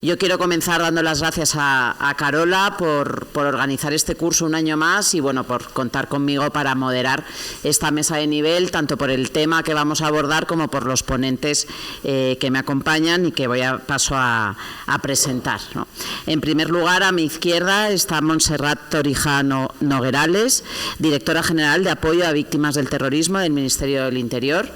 Yo quiero comenzar dando las gracias a Carola por organizar este curso un año más y bueno, por contar conmigo para moderar esta mesa de nivel, tanto por el tema que vamos a abordar como por los ponentes que me acompañan y que paso a presentar, ¿no? En primer lugar, a mi izquierda está Montserrat Torijano Noguerales, directora general de apoyo a víctimas del terrorismo del Ministerio del Interior.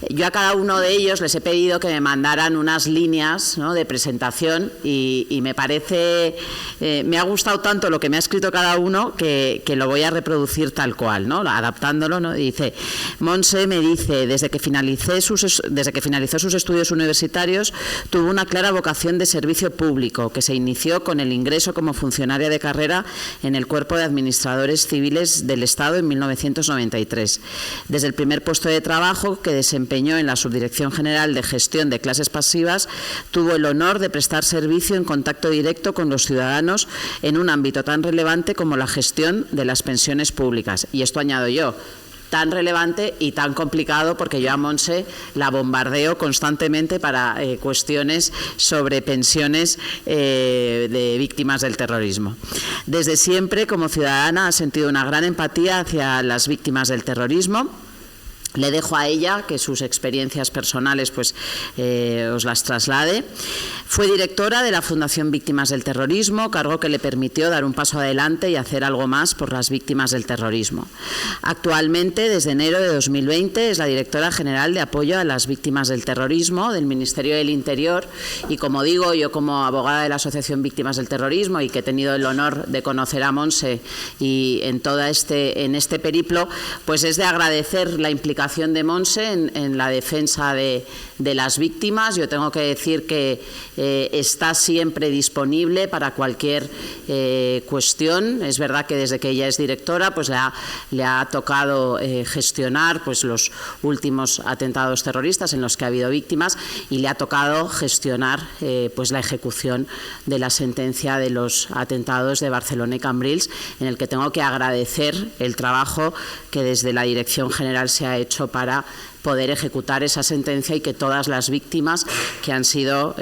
Yo a cada uno de ellos les he pedido que me mandaran unas líneas, ¿no?, de presentación y me parece, me ha gustado tanto lo que me ha escrito cada uno que lo voy a reproducir tal cual, ¿no?, adaptándolo, ¿no? Dice, Monse me dice, desde que finalizó sus estudios universitarios, tuvo una clara vocación de servicio público que se inició con el ingreso como funcionaria de carrera en el Cuerpo de Administradores Civiles del Estado en 1993. Desde el primer puesto de trabajo que desempeñó en la Subdirección General de Gestión de Clases Pasivas, tuvo el honor de prestar servicio en contacto directo con los ciudadanos en un ámbito tan relevante como la gestión de las pensiones públicas. Y esto añado yo, tan relevante y tan complicado, porque yo a Monse la bombardeo constantemente para cuestiones sobre pensiones de víctimas del terrorismo. Desde siempre, como ciudadana, ha sentido una gran empatía hacia las víctimas del terrorismo. Le dejo a ella que sus experiencias personales pues, os las traslade. Fue directora de la Fundación Víctimas del Terrorismo, cargo que le permitió dar un paso adelante y hacer algo más por las víctimas del terrorismo. Actualmente, desde enero de 2020, es la directora general de apoyo a las víctimas del terrorismo del Ministerio del Interior y, como digo, yo como abogada de la Asociación Víctimas del Terrorismo y que he tenido el honor de conocer a Monse y en este periplo, pues es de agradecer la implicación de Monse en la defensa de las víctimas. Yo tengo que decir que está siempre disponible para cualquier cuestión. Es verdad que desde que ella es directora pues le ha tocado gestionar pues, los últimos atentados terroristas en los que ha habido víctimas y le ha tocado gestionar pues, la ejecución de la sentencia de los atentados de Barcelona y Cambrils, en el que tengo que agradecer el trabajo que desde la Dirección General se ha hecho para poder ejecutar esa sentencia y que todas las víctimas que han sido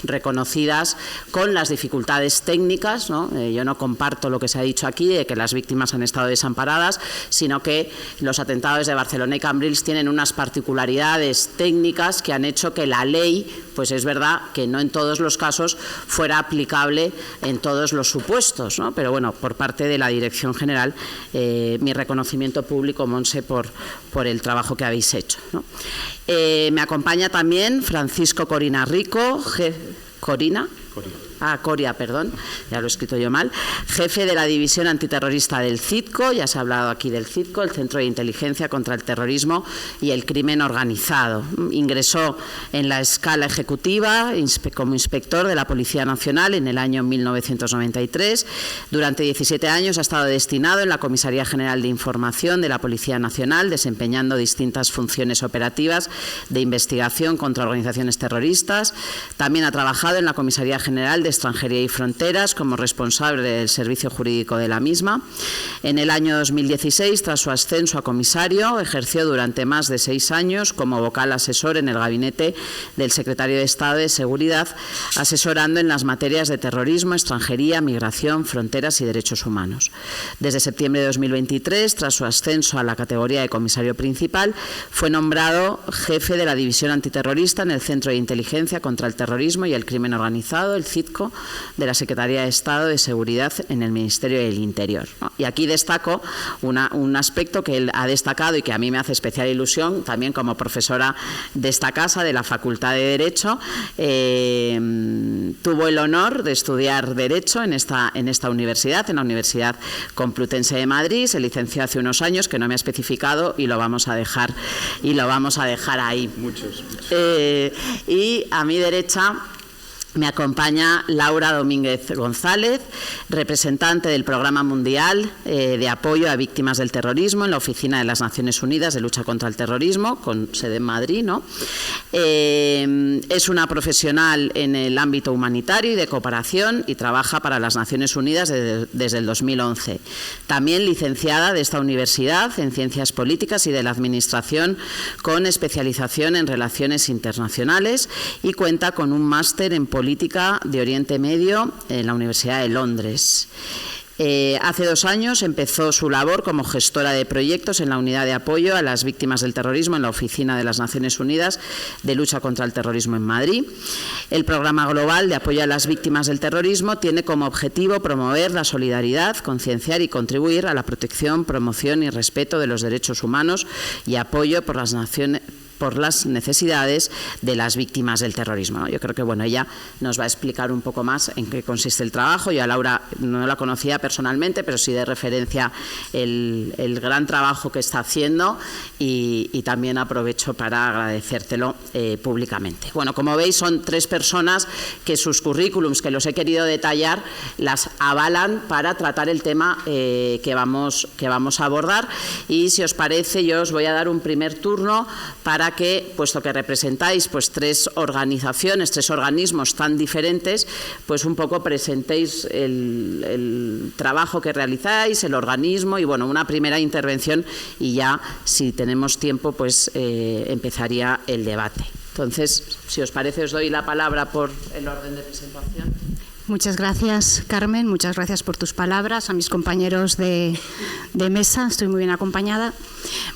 reconocidas con las dificultades técnicas, ¿no? Yo no comparto lo que se ha dicho aquí de que las víctimas han estado desamparadas, sino que los atentados de Barcelona y Cambrils tienen unas particularidades técnicas que han hecho que la ley, pues es verdad que no en todos los casos fuera aplicable en todos los supuestos, ¿no? Pero bueno, por parte de la Dirección General, mi reconocimiento público, Monse, por el trabajo que habéis hecho, ¿no? Me acompaña también Francisco Corina Rico, Coria, perdón, ya lo he escrito yo mal, jefe de la División Antiterrorista del CITCO, ya se ha hablado aquí del CITCO, el Centro de Inteligencia contra el Terrorismo y el Crimen Organizado. Ingresó en la escala ejecutiva como inspector de la Policía Nacional en el año 1993. Durante 17 años ha estado destinado en la Comisaría General de Información de la Policía Nacional, desempeñando distintas funciones operativas de investigación contra organizaciones terroristas. También ha trabajado en la Comisaría General de Extranjería y Fronteras como responsable del servicio jurídico de la misma. En el año 2016, tras su ascenso a comisario, ejerció durante más de 6 años como vocal asesor en el gabinete del secretario de Estado de Seguridad, asesorando en las materias de terrorismo, extranjería, migración, fronteras y derechos humanos. Desde septiembre de 2023, tras su ascenso a la categoría de comisario principal, fue nombrado jefe de la División Antiterrorista en el Centro de Inteligencia contra el Terrorismo y el Crimen Organizado, el CITCO, de la Secretaría de Estado de Seguridad en el Ministerio del Interior, ¿no? Y aquí destaco un aspecto que él ha destacado y que a mí me hace especial ilusión, también como profesora de esta casa, de la Facultad de Derecho. Tuvo el honor de estudiar Derecho en esta universidad, en la Universidad Complutense de Madrid. Se licenció hace unos años, que no me ha especificado, y lo vamos a dejar ahí. Muchos. Y a mi derecha me acompaña Laura Domínguez González, representante del Programa Mundial de Apoyo a Víctimas del Terrorismo en la Oficina de las Naciones Unidas de Lucha contra el Terrorismo, con sede en Madrid, ¿no? Es una profesional en el ámbito humanitario y de cooperación y trabaja para las Naciones Unidas desde el 2011. También licenciada de esta universidad en Ciencias Políticas y de la Administración, con especialización en Relaciones Internacionales, y cuenta con un máster en Política Política de Oriente Medio en la Universidad de Londres. Hace 2 años empezó su labor como gestora de proyectos en la Unidad de Apoyo a las Víctimas del Terrorismo en la Oficina de las Naciones Unidas de Lucha contra el Terrorismo en Madrid. El Programa Global de Apoyo a las Víctimas del Terrorismo tiene como objetivo promover la solidaridad, concienciar y contribuir a la protección, promoción y respeto de los derechos humanos y apoyo por las necesidades de las víctimas del terrorismo. Yo creo que ella nos va a explicar un poco más en qué consiste el trabajo. Yo a Laura no la conocía personalmente, pero sí de referencia el gran trabajo que está haciendo y también aprovecho para agradecértelo públicamente. Bueno, como veis, son 3 personas que sus currículums, que los he querido detallar, las avalan para tratar el tema que vamos a abordar. Y si os parece, yo os voy a dar un primer turno para que, puesto que representáis 3 organizaciones, 3 organismos tan diferentes, pues un poco presentéis el trabajo que realizáis, el organismo y una primera intervención, y ya, si tenemos tiempo, pues empezaría el debate. Entonces, si os parece, os doy la palabra por el orden de presentación. Muchas gracias, Carmen. Muchas gracias por tus palabras. A mis compañeros de mesa, estoy muy bien acompañada.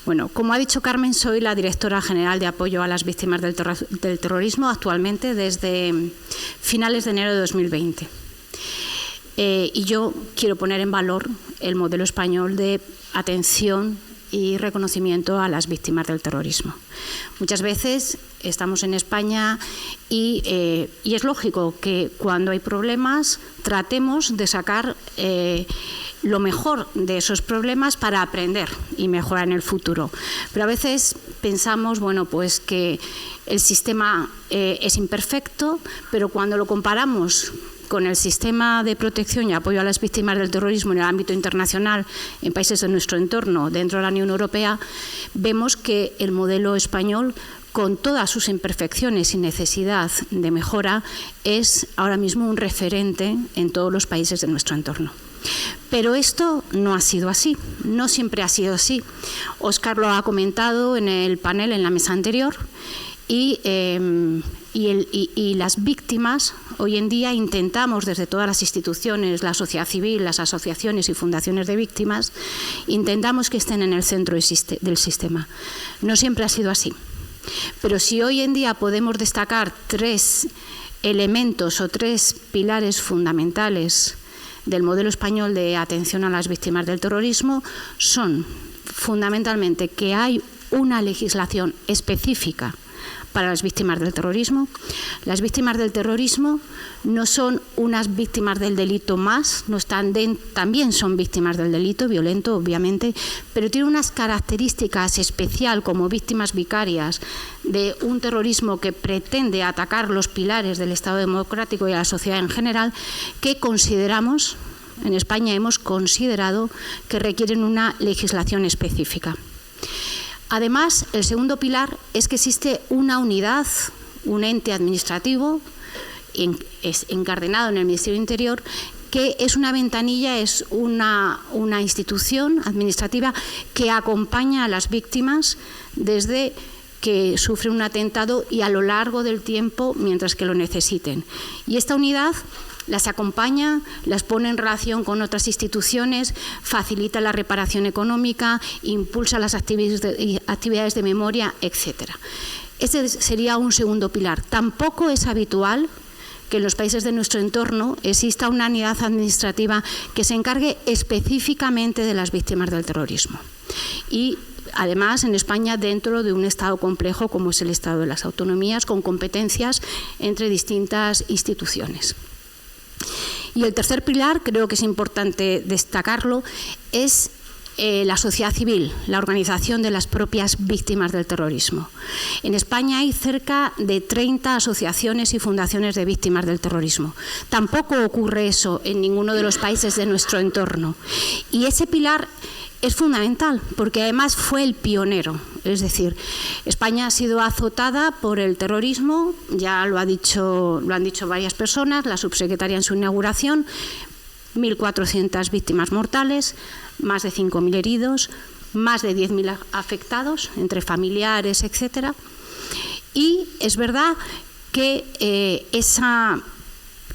Bueno, como ha dicho Carmen, soy la directora general de apoyo a las víctimas del terrorismo actualmente desde finales de enero de 2020. Y yo quiero poner en valor el modelo español de atención y reconocimiento a las víctimas del terrorismo. Muchas veces estamos en España y es lógico que cuando hay problemas tratemos de sacar lo mejor de esos problemas para aprender y mejorar en el futuro. Pero a veces pensamos, pues que el sistema es imperfecto, pero cuando lo comparamos con el sistema de protección y apoyo a las víctimas del terrorismo en el ámbito internacional, en países de nuestro entorno, dentro de la Unión Europea, vemos que el modelo español, con todas sus imperfecciones y necesidad de mejora, es ahora mismo un referente en todos los países de nuestro entorno. Pero esto no ha sido así, no siempre ha sido así. Óscar lo ha comentado en el panel, en la mesa anterior, y las víctimas, hoy en día intentamos desde todas las instituciones, la sociedad civil, las asociaciones y fundaciones de víctimas, intentamos que estén en el centro del sistema. No siempre ha sido así. Pero si hoy en día podemos destacar 3 elementos o 3 pilares fundamentales del modelo español de atención a las víctimas del terrorismo, son fundamentalmente que hay una legislación específica para las víctimas del terrorismo. Las víctimas del terrorismo no son unas víctimas del delito más, también son víctimas del delito violento, obviamente, pero tienen unas características especiales como víctimas vicarias de un terrorismo que pretende atacar los pilares del Estado democrático y a la sociedad en general, que consideramos, en España hemos considerado que requieren una legislación específica. Además, el segundo pilar es que existe una unidad, un ente administrativo encardenado en el Ministerio del Interior, que es una ventanilla, es una institución administrativa que acompaña a las víctimas desde que sufren un atentado y a lo largo del tiempo mientras que lo necesiten. Y esta unidad las acompaña, las pone en relación con otras instituciones, facilita la reparación económica, impulsa las actividades de memoria, etc. Este sería un segundo pilar. Tampoco es habitual que en los países de nuestro entorno exista una unidad administrativa que se encargue específicamente de las víctimas del terrorismo. Y además, en España, dentro de un Estado complejo como es el Estado de las Autonomías, con competencias entre distintas instituciones. Y el tercer pilar, creo que es importante destacarlo, es la sociedad civil, la organización de las propias víctimas del terrorismo. En España hay cerca de 30 asociaciones y fundaciones de víctimas del terrorismo. Tampoco ocurre eso en ninguno de los países de nuestro entorno. Y ese pilar es fundamental porque además fue el pionero. Es decir, España ha sido azotada por el terrorismo, ya lo han dicho varias personas, la subsecretaria en su inauguración, 1.400 víctimas mortales, más de 5.000 heridos, más de 10.000 afectados, entre familiares, etc. Y es verdad que esa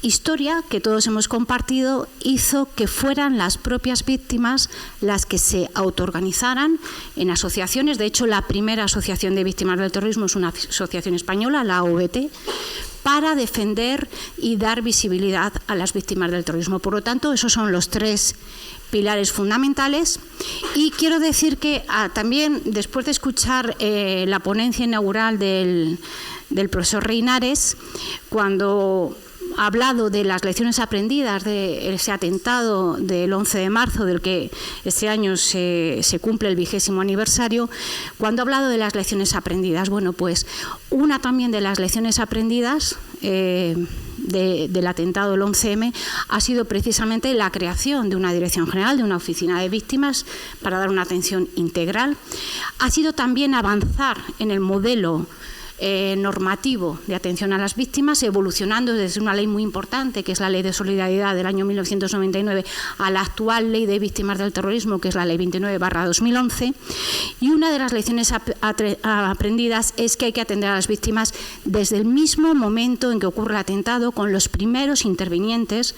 historia que todos hemos compartido hizo que fueran las propias víctimas las que se autoorganizaran en asociaciones. De hecho, la primera asociación de víctimas del terrorismo es una asociación española, la AVT, para defender y dar visibilidad a las víctimas del terrorismo. Por lo tanto, esos son los 3 pilares fundamentales. Y quiero decir que también, después de escuchar la ponencia inaugural del profesor Reinares, cuando ha hablado de las lecciones aprendidas de ese atentado del 11 de marzo, del que este año se cumple el 20º aniversario, cuando ha hablado de las lecciones aprendidas, bueno, pues una también de las lecciones aprendidas del atentado del 11M ha sido precisamente la creación de una dirección general, de una oficina de víctimas para dar una atención integral. Ha sido también avanzar en el modelo normativo de atención a las víctimas, evolucionando desde una ley muy importante, que es la Ley de Solidaridad del año 1999, a la actual Ley de Víctimas del Terrorismo, que es la Ley 29/2011. Y una de las lecciones aprendidas es que hay que atender a las víctimas desde el mismo momento en que ocurre el atentado, con los primeros intervinientes,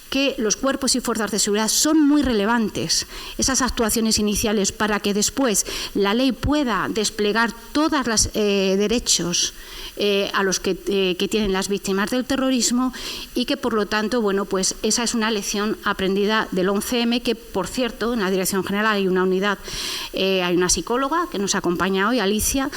que los cuerpos y fuerzas de seguridad son muy relevantes, esas actuaciones iniciales, para que después la ley pueda desplegar todos los derechos a los que tienen las víctimas del terrorismo, y que, por lo tanto, bueno, pues esa es una lección aprendida del 11M, que, por cierto, en la Dirección General hay una unidad, hay una psicóloga que nos acompaña hoy, Alicia,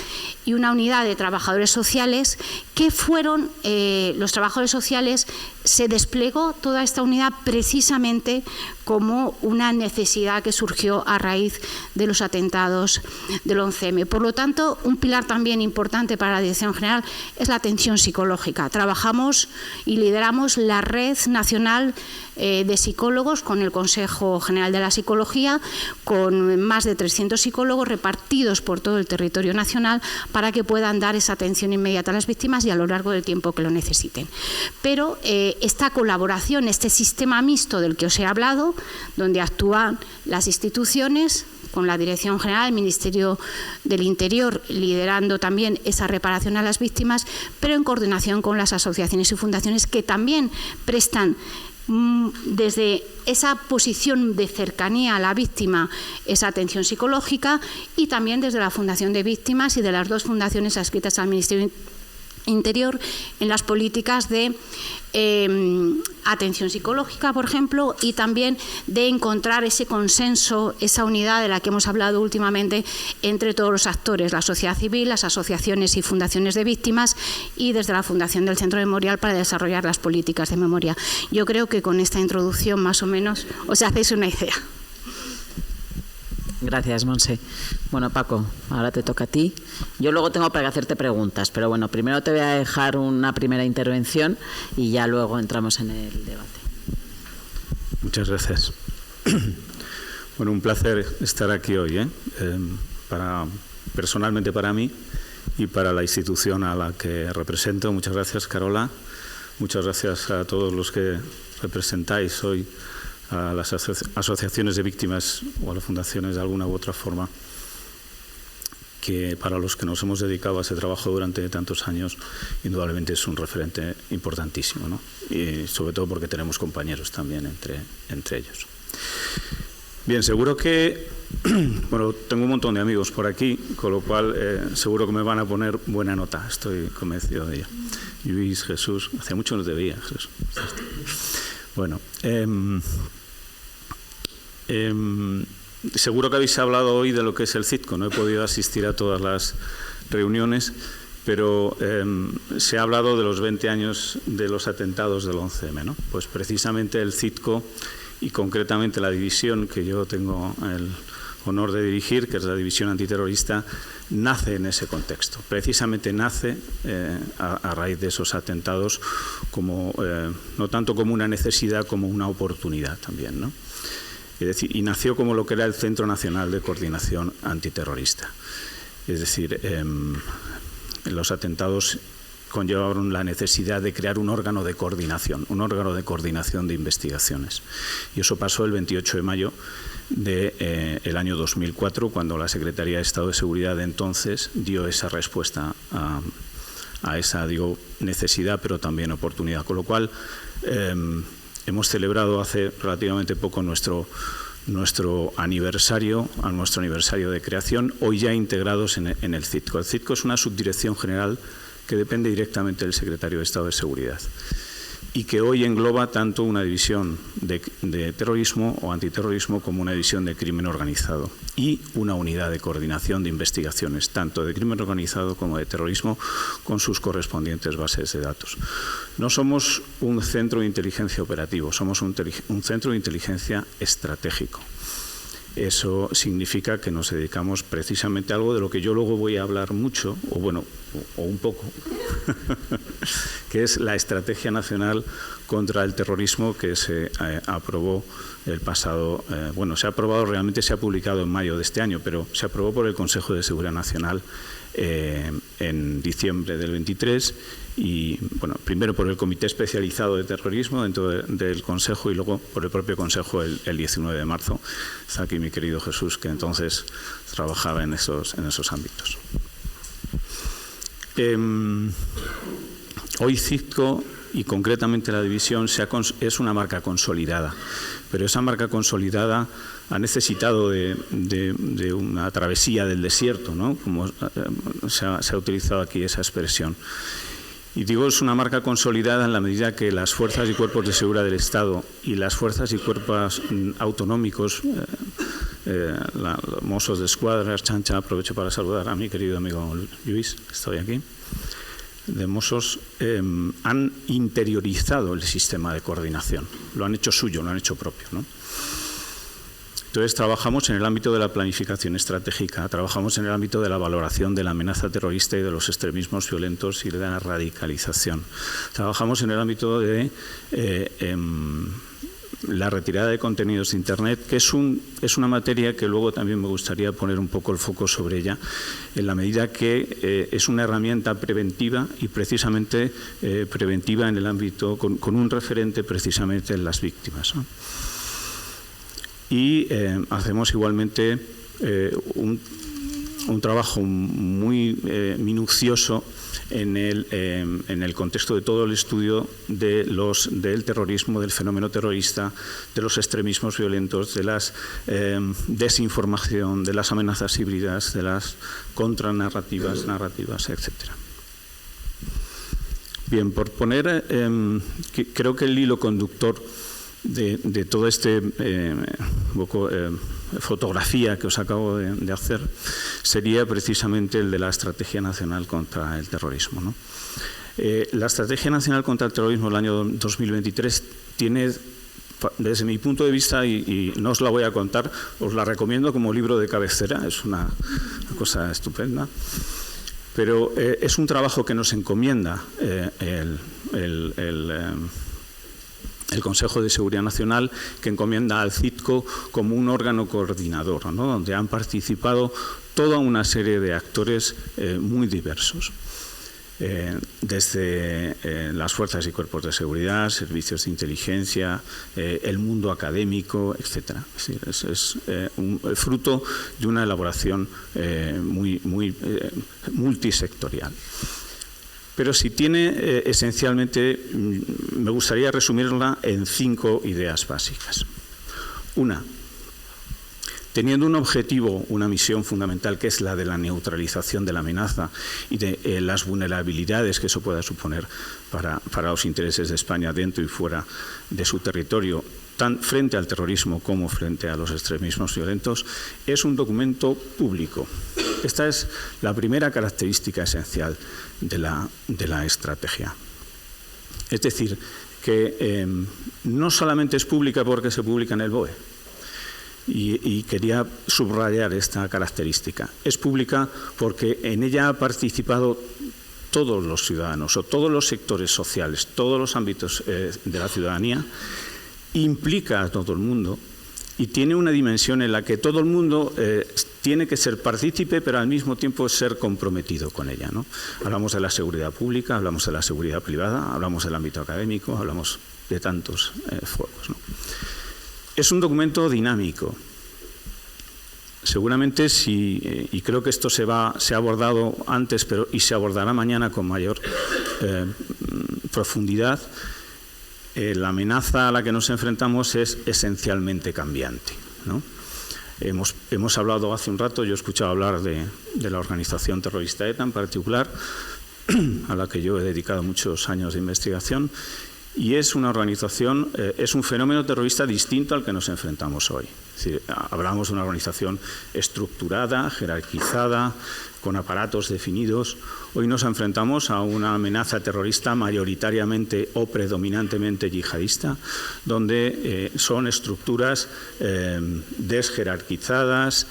y una unidad de trabajadores sociales que fueron los trabajadores sociales. Se desplegó toda esta unidad precisamente como una necesidad que surgió a raíz de los atentados del 11M. Por lo tanto, un pilar también importante para la Dirección General es la atención psicológica. Trabajamos y lideramos la Red Nacional de Psicólogos con el Consejo General de la Psicología, con más de 300 psicólogos repartidos por todo el territorio nacional, para que puedan dar esa atención inmediata a las víctimas y a lo largo del tiempo que lo necesiten. Pero esta colaboración, este sistema mixto del que os he hablado, donde actúan las instituciones, con la Dirección General, el Ministerio del Interior liderando también esa reparación a las víctimas, pero en coordinación con las asociaciones y fundaciones que también prestan desde esa posición de cercanía a la víctima esa atención psicológica, y también desde la Fundación de Víctimas y de las 2 fundaciones adscritas al Ministerio Interior en las políticas de atención psicológica, por ejemplo, y también de encontrar ese consenso, esa unidad de la que hemos hablado últimamente entre todos los actores, la sociedad civil, las asociaciones y fundaciones de víctimas, y desde la Fundación del Centro Memorial para desarrollar las políticas de memoria. Yo creo que con esta introducción más o menos os hacéis una idea. Gracias, Monse. Bueno, Paco, ahora te toca a ti. Yo luego tengo para hacerte preguntas, pero bueno, primero te voy a dejar una primera intervención y ya luego entramos en el debate. Muchas gracias. Bueno, un placer estar aquí hoy, personalmente para mí y para la institución a la que represento. Muchas gracias, Carola. Muchas gracias a todos los que representáis hoy a las asociaciones de víctimas o a las fundaciones de alguna u otra forma, que para los que nos hemos dedicado a ese trabajo durante tantos años, indudablemente es un referente importantísimo, ¿no? Y sobre todo porque tenemos compañeros también entre ellos. Bien, seguro que, bueno, tengo un montón de amigos por aquí, con lo cual seguro que me van a poner buena nota, estoy convencido de ello. Luis, Jesús, hace mucho no te veía, Jesús. Bueno, seguro que habéis hablado hoy de lo que es el CITCO. No he podido asistir a todas las reuniones, pero se ha hablado de los 20 años de los atentados del 11M, ¿no? Pues precisamente el CITCO, y concretamente la división que yo tengo el honor de dirigir, que es la división antiterrorista, nace en ese contexto. Precisamente nace a raíz de esos atentados, como, no tanto como una necesidad como una oportunidad también, ¿no? Es decir, y nació como lo que era el Centro Nacional de Coordinación Antiterrorista. Es decir, los atentados conllevaron la necesidad de crear un órgano de coordinación de investigaciones. Y eso pasó el 28 de mayo del año 2004, cuando la Secretaría de Estado de Seguridad de entonces dio esa respuesta a esa, digo, necesidad, pero también oportunidad. Con lo cual, hemos celebrado hace relativamente poco nuestro aniversario de creación, hoy ya integrados en el CITCO. El CITCO es una subdirección general que depende directamente del Secretario de Estado de Seguridad y que hoy engloba tanto una división de terrorismo o antiterrorismo como una división de crimen organizado y una unidad de coordinación de investigaciones, tanto de crimen organizado como de terrorismo, con sus correspondientes bases de datos. No somos un centro de inteligencia operativo, somos un centro de inteligencia estratégico. Eso significa que nos dedicamos precisamente a algo de lo que yo luego voy a hablar mucho, o un poco, que es la Estrategia Nacional contra el Terrorismo, que se aprobó el pasado, se ha aprobado, realmente se ha publicado en mayo de este año, pero se aprobó por el Consejo de Seguridad Nacional en diciembre del 23 y, primero por el Comité Especializado de Terrorismo dentro del Consejo y luego por el propio Consejo el 19 de marzo. Está aquí mi querido Jesús, que entonces trabajaba en esos ámbitos. Hoy CITCO y concretamente la división es una marca consolidada, pero esa marca consolidada ha necesitado de una travesía del desierto, ¿no? Como se ha utilizado aquí esa expresión. Y digo, es una marca consolidada en la medida que las fuerzas y cuerpos de seguridad del Estado y las fuerzas y cuerpos autonómicos, los Mossos de Escuadra, Chancha, aprovecho para saludar a mi querido amigo Luis, que estoy aquí, de Mossos, han interiorizado el sistema de coordinación, lo han hecho suyo, lo han hecho propio, ¿no? Entonces, trabajamos en el ámbito de la planificación estratégica, trabajamos en el ámbito de la valoración de la amenaza terrorista y de los extremismos violentos y de la radicalización. Trabajamos en el ámbito de la retirada de contenidos de Internet, que es una materia que luego también me gustaría poner un poco el foco sobre ella, en la medida que es una herramienta preventiva y precisamente preventiva en el ámbito, con un referente precisamente en las víctimas, ¿no? Y hacemos igualmente un trabajo muy minucioso en el contexto de todo el estudio del terrorismo, del fenómeno terrorista, de los extremismos violentos, de la desinformación, de las amenazas híbridas, de las contranarrativas, narrativas, etcétera. Bien, por poner, creo que el hilo conductor de todo fotografía que os acabo de hacer sería precisamente el de la Estrategia Nacional contra el Terrorismo, ¿no? La Estrategia Nacional contra el Terrorismo del año 2023 tiene, desde mi punto de vista, y no os la voy a contar, os la recomiendo como libro de cabecera, es una cosa estupenda, pero es un trabajo que nos encomienda el Consejo de Seguridad Nacional, que encomienda al CITCO como un órgano coordinador, ¿no? Donde han participado toda una serie de actores muy diversos, desde las fuerzas y cuerpos de seguridad, servicios de inteligencia, el mundo académico, etcétera. Es un fruto de una elaboración muy multisectorial. Pero si tiene, esencialmente, me gustaría resumirla en 5 ideas básicas. Una, teniendo un objetivo, una misión fundamental, que es la de la neutralización de la amenaza y de las vulnerabilidades que eso pueda suponer para los intereses de España dentro y fuera de su territorio, tanto frente al terrorismo como frente a los extremismos violentos, es un documento público. Esta es la primera característica esencial de la estrategia. Es decir, que no solamente es pública porque se publica en el BOE, y quería subrayar esta característica. Es pública porque en ella ha participado todos los ciudadanos o todos los sectores sociales, todos los ámbitos de la ciudadanía, implica a todo el mundo y tiene una dimensión en la que todo el mundo tiene que ser partícipe, pero al mismo tiempo ser comprometido con ella, ¿no? Hablamos de la seguridad pública, hablamos de la seguridad privada, hablamos del ámbito académico, hablamos de tantos focos, ¿no? Es un documento dinámico. Seguramente, y creo que esto se ha abordado antes y se abordará mañana con mayor profundidad, la amenaza a la que nos enfrentamos es esencialmente cambiante, ¿no? Hemos hablado hace un rato, yo he escuchado hablar de la organización terrorista ETA en particular, a la que yo he dedicado muchos años de investigación, y es una organización, es un fenómeno terrorista distinto al que nos enfrentamos hoy. Es decir, hablamos de una organización estructurada, jerarquizada, con aparatos definidos. Hoy nos enfrentamos a una amenaza terrorista mayoritariamente o predominantemente yihadista, donde son estructuras desjerarquizadas,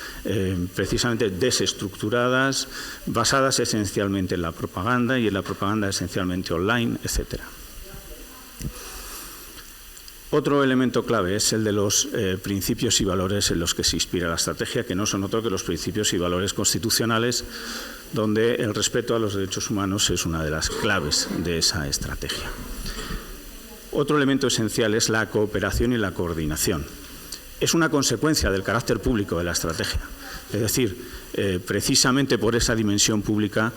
precisamente desestructuradas, basadas esencialmente en la propaganda y en la propaganda esencialmente online, etcétera. Otro elemento clave es el de los principios y valores en los que se inspira la estrategia, que no son otro que los principios y valores constitucionales, donde el respeto a los derechos humanos es una de las claves de esa estrategia. Otro elemento esencial es la cooperación y la coordinación. Es una consecuencia del carácter público de la estrategia. Es decir, precisamente por esa dimensión pública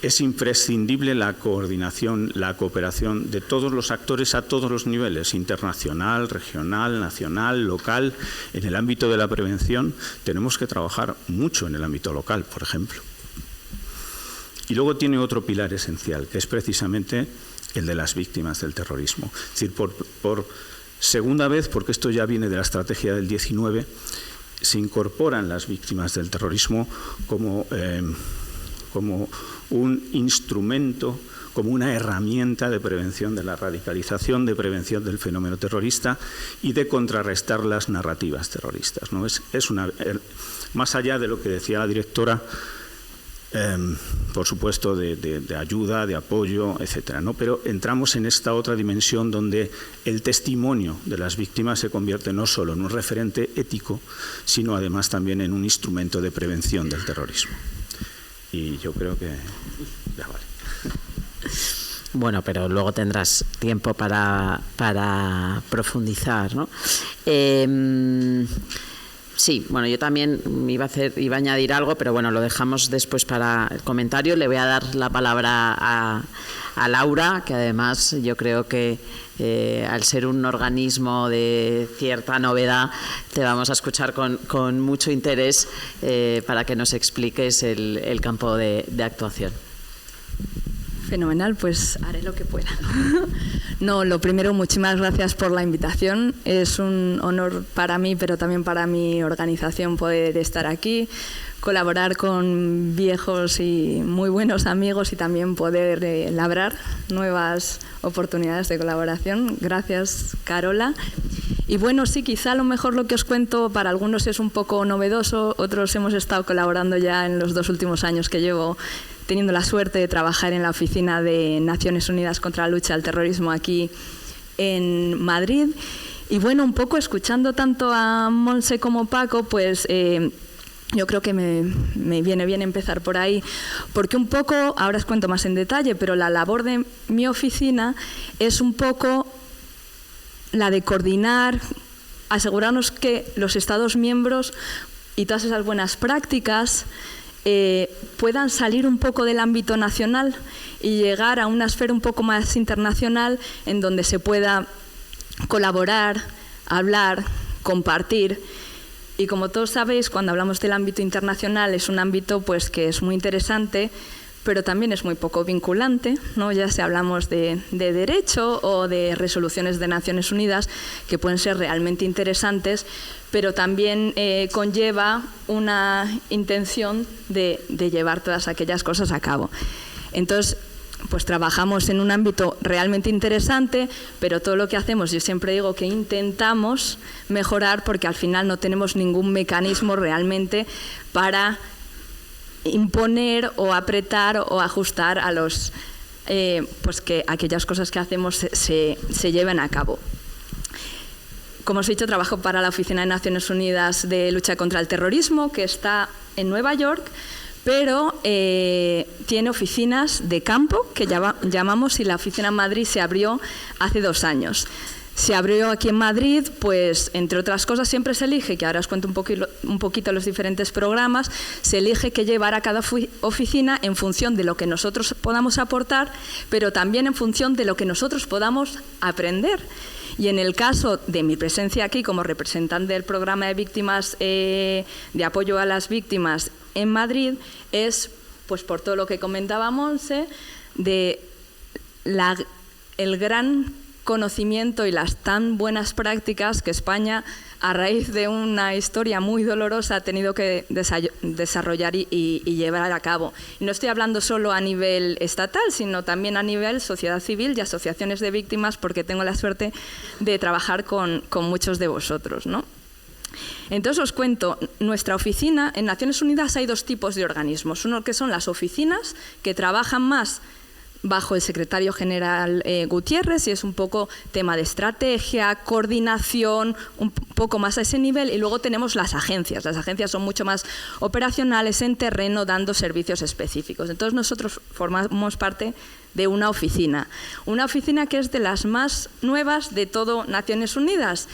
es imprescindible la coordinación, la cooperación de todos los actores a todos los niveles, internacional, regional, nacional, local. En el ámbito de la prevención tenemos que trabajar mucho en el ámbito local, por ejemplo. Y luego tiene otro pilar esencial, que es precisamente el de las víctimas del terrorismo. Es decir, por segunda vez, porque esto ya viene de la estrategia del 19, se incorporan las víctimas del terrorismo como un instrumento, como una herramienta de prevención de la radicalización, de prevención del fenómeno terrorista y de contrarrestar las narrativas terroristas, ¿no? Más allá de lo que decía la directora, por supuesto, de ayuda, de apoyo, etcétera, ¿no? Pero entramos en esta otra dimensión donde el testimonio de las víctimas se convierte no solo en un referente ético, sino además también en un instrumento de prevención del terrorismo. Y yo creo que ya vale. Bueno, pero luego tendrás tiempo para profundizar, ¿no? Sí, bueno, yo también iba a añadir algo, pero bueno, lo dejamos después para el comentario. Le voy a dar la palabra a Laura, que además yo creo que al ser un organismo de cierta novedad, te vamos a escuchar con mucho interés para que nos expliques el campo de actuación. Fenomenal, pues haré lo que pueda. No, lo primero, muchísimas gracias por la invitación. Es un honor para mí, pero también para mi organización poder estar aquí, colaborar con viejos y muy buenos amigos y también poder labrar nuevas oportunidades de colaboración. Gracias, Carola. Y bueno, sí, quizá a lo mejor lo que os cuento para algunos es un poco novedoso, otros hemos estado colaborando ya en los 2 últimos años que llevo teniendo la suerte de trabajar en la Oficina de Naciones Unidas contra la Lucha al Terrorismo aquí en Madrid. Y bueno, un poco escuchando tanto a Montse como Paco, pues yo creo que me viene bien empezar por ahí, porque un poco, ahora os cuento más en detalle, pero la labor de mi oficina es un poco la de coordinar, asegurarnos que los Estados miembros y todas esas buenas prácticas puedan salir un poco del ámbito nacional y llegar a una esfera un poco más internacional en donde se pueda colaborar, hablar, compartir. Y como todos sabéis, cuando hablamos del ámbito internacional es un ámbito pues, que es muy interesante, pero también es muy poco vinculante, ¿no? Ya si hablamos de derecho o de resoluciones de Naciones Unidas, que pueden ser realmente interesantes, pero también conlleva una intención de llevar todas aquellas cosas a cabo. Entonces, pues trabajamos en un ámbito realmente interesante, pero todo lo que hacemos, yo siempre digo que intentamos mejorar porque al final no tenemos ningún mecanismo realmente para imponer o apretar o ajustar a los pues que aquellas cosas que hacemos se lleven a cabo. Como os he dicho, trabajo para la Oficina de Naciones Unidas de Lucha contra el Terrorismo, que está en Nueva York, pero tiene oficinas de campo, que llamamos, y la oficina en Madrid se abrió hace 2 años. Se abrió aquí en Madrid, pues entre otras cosas siempre se elige, que ahora os cuento un poquito los diferentes programas, se elige qué llevar a cada oficina en función de lo que nosotros podamos aportar, pero también en función de lo que nosotros podamos aprender. Y en el caso de mi presencia aquí como representante del programa de víctimas, de apoyo a las víctimas en Madrid, es, pues por todo lo que comentaba Montse, de el gran conocimiento y las tan buenas prácticas que España, a raíz de una historia muy dolorosa, ha tenido que desarrollar y llevar a cabo. Y no estoy hablando solo a nivel estatal, sino también a nivel sociedad civil y asociaciones de víctimas, porque tengo la suerte de trabajar con muchos de vosotros, ¿no? Entonces os cuento, nuestra oficina, en Naciones Unidas hay 2 tipos de organismos. Uno que son las oficinas, que trabajan más bajo el secretario general Gutiérrez, y es un poco tema de estrategia, coordinación, un poco más a ese nivel. Y luego tenemos las agencias. Las agencias son mucho más operacionales, en terreno, dando servicios específicos. Entonces nosotros formamos parte de una oficina que es de las más nuevas de todo Naciones Unidas.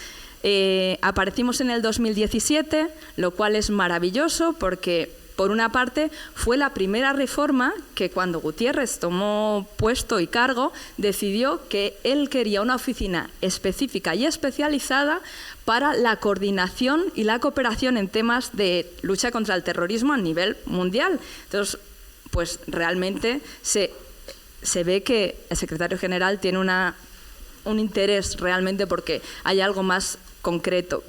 Aparecimos en el 2017, lo cual es maravilloso porque, por una parte, fue la primera reforma que, cuando Gutiérrez tomó puesto y cargo, decidió que él quería una oficina específica y especializada para la coordinación y la cooperación en temas de lucha contra el terrorismo a nivel mundial. Entonces, pues realmente se ve que el secretario general tiene un interés realmente porque hay algo más concreto.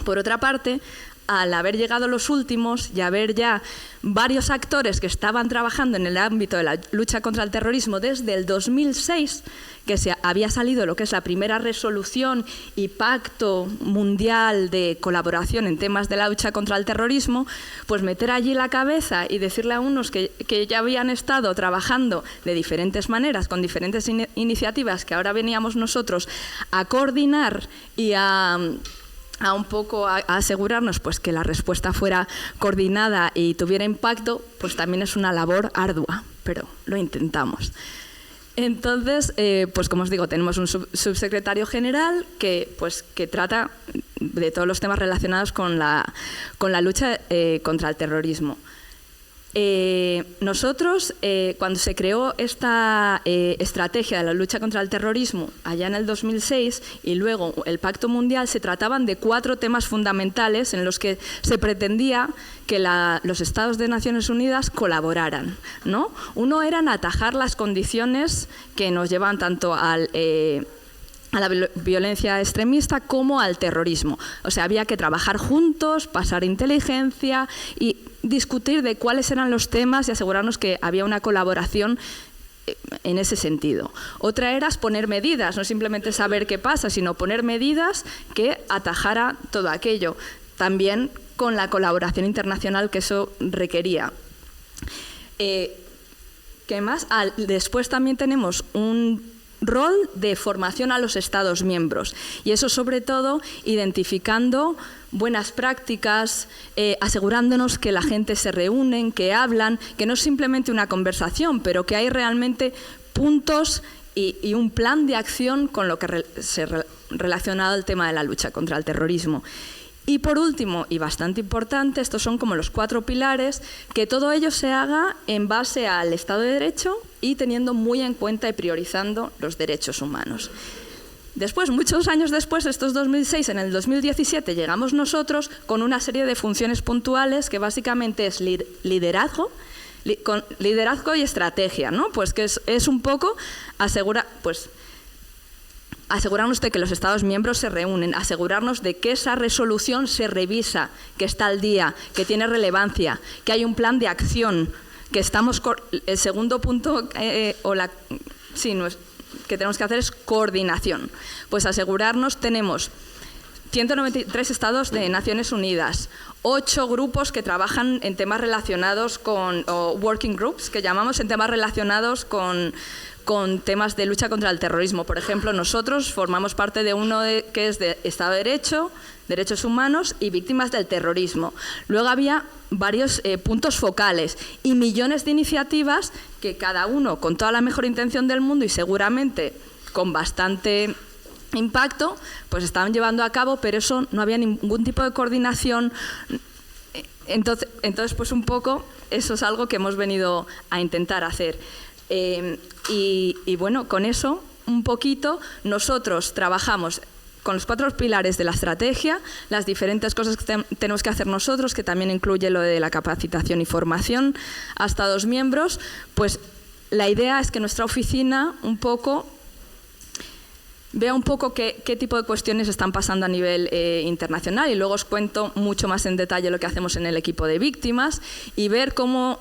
Por otra parte, al haber llegado los últimos y haber ya varios actores que estaban trabajando en el ámbito de la lucha contra el terrorismo desde el 2006, que se había salido lo que es la primera resolución y pacto mundial de colaboración en temas de la lucha contra el terrorismo, pues meter allí la cabeza y decirle a unos que ya habían estado trabajando de diferentes maneras, con diferentes iniciativas, que ahora veníamos nosotros a coordinar y a un poco a asegurarnos, pues, que la respuesta fuera coordinada y tuviera impacto, pues también es una labor ardua, pero lo intentamos. Entonces, pues como os digo, tenemos un subsecretario general que trata de todos los temas relacionados con la lucha contra el terrorismo. Nosotros, cuando se creó esta estrategia de la lucha contra el terrorismo allá en el 2006 y luego el Pacto Mundial, se trataban de 4 temas fundamentales en los que se pretendía que los Estados de Naciones Unidas colaboraran, ¿no? Uno era atajar las condiciones que nos llevan tanto a la violencia extremista como al terrorismo. O sea, había que trabajar juntos, pasar inteligencia y discutir de cuáles eran los temas y asegurarnos que había una colaboración en ese sentido. Otra era poner medidas, no simplemente saber qué pasa, sino poner medidas que atajara todo aquello, también con la colaboración internacional que eso requería. ¿Qué más? Después también tenemos un rol de formación a los Estados miembros, y eso sobre todo identificando buenas prácticas, asegurándonos que la gente se reúnen, que hablan, que no es simplemente una conversación, pero que hay realmente puntos y un plan de acción con lo que se relacionado al tema de la lucha contra el terrorismo. Y por último, y bastante importante, estos son como los 4 pilares, que todo ello se haga en base al Estado de Derecho y teniendo muy en cuenta y priorizando los derechos humanos. Después, muchos años después, estos 2006, en el 2017, llegamos nosotros con una serie de funciones puntuales que básicamente es liderazgo y estrategia, ¿no? Pues que es un poco asegurarnos de que los Estados miembros se reúnen, asegurarnos de que esa resolución se revisa, que está al día, que tiene relevancia, que hay un plan de acción, que estamos... El segundo punto que tenemos que hacer es coordinación. Pues asegurarnos, tenemos 193 estados de Naciones Unidas, 8 grupos que trabajan en temas relacionados con, o working groups, que llamamos en temas relacionados con temas de lucha contra el terrorismo. Por ejemplo, nosotros formamos parte de uno que es de Estado de Derecho, Derechos Humanos y Víctimas del Terrorismo. Luego había varios puntos focales y millones de iniciativas que cada uno, con toda la mejor intención del mundo y seguramente con bastante impacto, pues estaban llevando a cabo, pero eso no había ningún tipo de coordinación. Entonces, pues un poco eso es algo que hemos venido a intentar hacer. Y bueno, con eso un poquito nosotros trabajamos con los 4 pilares de la estrategia, las diferentes cosas que tenemos que hacer nosotros, que también incluye lo de la capacitación y formación a Estados miembros. Pues la idea es que nuestra oficina un poco vea un poco qué tipo de cuestiones están pasando a nivel internacional, y luego os cuento mucho más en detalle lo que hacemos en el equipo de víctimas, y ver cómo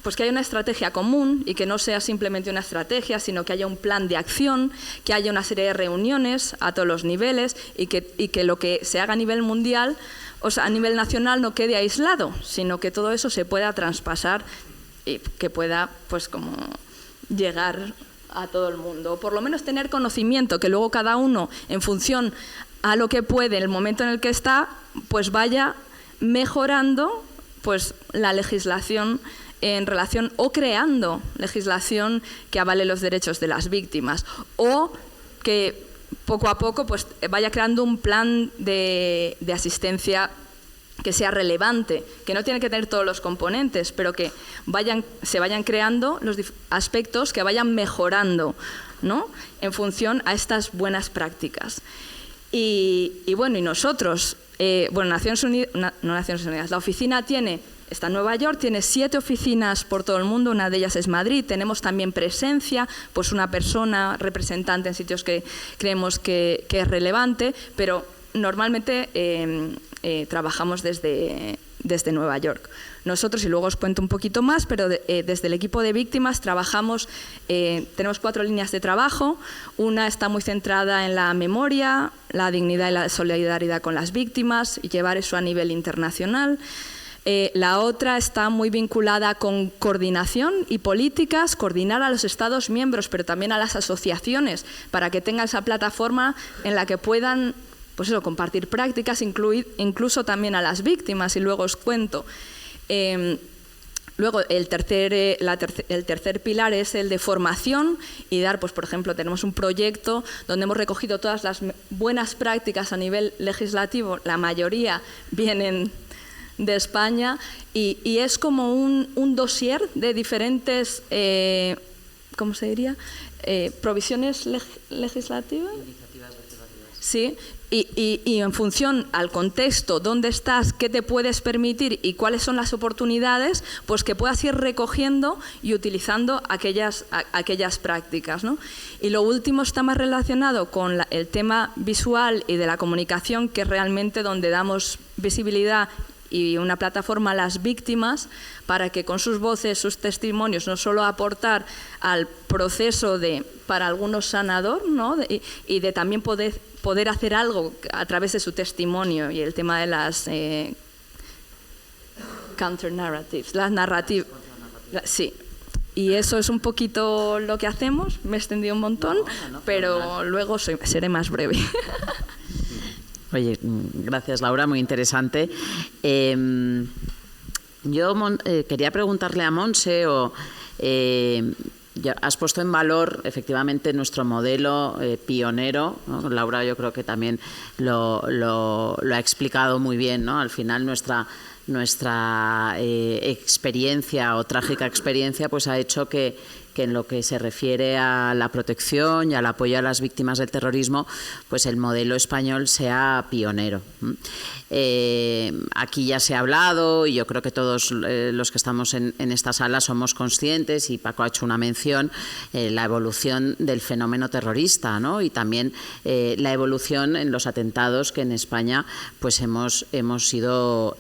pues que haya una estrategia común y que no sea simplemente una estrategia, sino que haya un plan de acción, que haya una serie de reuniones a todos los niveles y que lo que se haga a nivel mundial, o sea, a nivel nacional, no quede aislado, sino que todo eso se pueda traspasar y que pueda pues como llegar a todo el mundo, o por lo menos tener conocimiento, que luego cada uno, en función a lo que puede, en el momento en el que está, pues vaya mejorando pues la legislación en relación, o creando legislación que avale los derechos de las víctimas, o que poco a poco pues vaya creando un plan de asistencia que sea relevante, que no tiene que tener todos los componentes, pero que se vayan creando los aspectos que vayan mejorando, ¿no?, en función a estas buenas prácticas. Y bueno, y nosotros, Naciones Unidas, la oficina está en Nueva York, tiene 7 oficinas por todo el mundo, una de ellas es Madrid. Tenemos también presencia, pues una persona representante en sitios que creemos que es relevante, pero normalmente trabajamos desde Nueva York. Nosotros, y luego os cuento un poquito más, pero desde el equipo de víctimas trabajamos, tenemos 4 líneas de trabajo. Una está muy centrada en la memoria, la dignidad y la solidaridad con las víctimas, y llevar eso a nivel internacional. La otra está muy vinculada con coordinación y políticas, coordinar a los Estados miembros, pero también a las asociaciones, para que tengan esa plataforma en la que puedan pues eso, compartir prácticas, incluso también a las víctimas, y luego os cuento. Luego el tercer pilar es el de formación y dar, pues por ejemplo, tenemos un proyecto donde hemos recogido todas las buenas prácticas a nivel legislativo, la mayoría vienen de España, y es como un dossier de diferentes, ¿cómo se diría?, provisiones legislativas. Sí, y en función al contexto, dónde estás, qué te puedes permitir y cuáles son las oportunidades, pues que puedas ir recogiendo y utilizando aquellas prácticas, ¿no? Y lo último está más relacionado con el tema visual y de la comunicación, que es realmente donde damos visibilidad y una plataforma a las víctimas para que con sus voces, sus testimonios, no solo aportar al proceso para algunos sanador, ¿no?, y de también poder hacer algo a través de su testimonio, y el tema de las counter-narratives, las narrativas. Sí, y eso es un poquito lo que hacemos. Me he extendido un montón, pero luego seré más breve. Oye, gracias Laura, muy interesante. Yo quería preguntarle a Montse, has puesto en valor efectivamente nuestro modelo pionero, ¿no? Laura yo creo que también lo ha explicado muy bien, ¿no? Al final nuestra experiencia o trágica experiencia pues ha hecho que en lo que se refiere a la protección y al apoyo a las víctimas del terrorismo, pues el modelo español sea pionero. Aquí ya se ha hablado, y yo creo que todos los que estamos en esta sala somos conscientes, y Paco ha hecho una mención, la evolución del fenómeno terrorista, ¿no? Y también la evolución en los atentados que en España pues hemos ido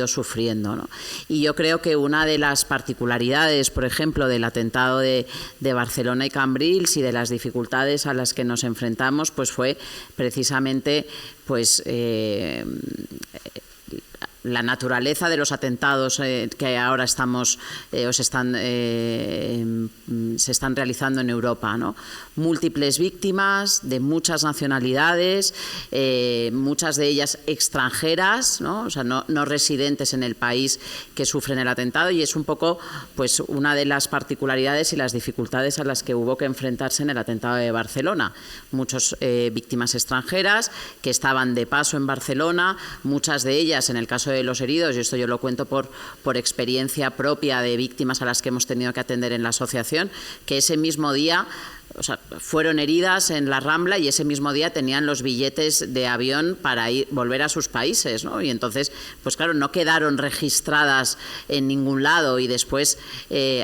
sufriendo, ¿no? Y yo creo que una de las particularidades, por ejemplo, del atentado de de Barcelona y Cambrils y de las dificultades a las que nos enfrentamos, pues fue precisamente pues la naturaleza de los atentados que ahora se están realizando en Europa, ¿no? Múltiples víctimas de muchas nacionalidades, muchas de ellas extranjeras, ¿no? O sea, no residentes en el país, que sufren el atentado, y es un poco pues una de las particularidades y las dificultades a las que hubo que enfrentarse en el atentado de Barcelona. Muchas víctimas extranjeras que estaban de paso en Barcelona, muchas de ellas, en el caso de los heridos, y esto yo lo cuento por experiencia propia de víctimas a las que hemos tenido que atender en la asociación, que ese mismo día, o sea, fueron heridas en la Rambla y ese mismo día tenían los billetes de avión para volver a sus países, ¿no? Y entonces, pues claro, no quedaron registradas en ningún lado, y después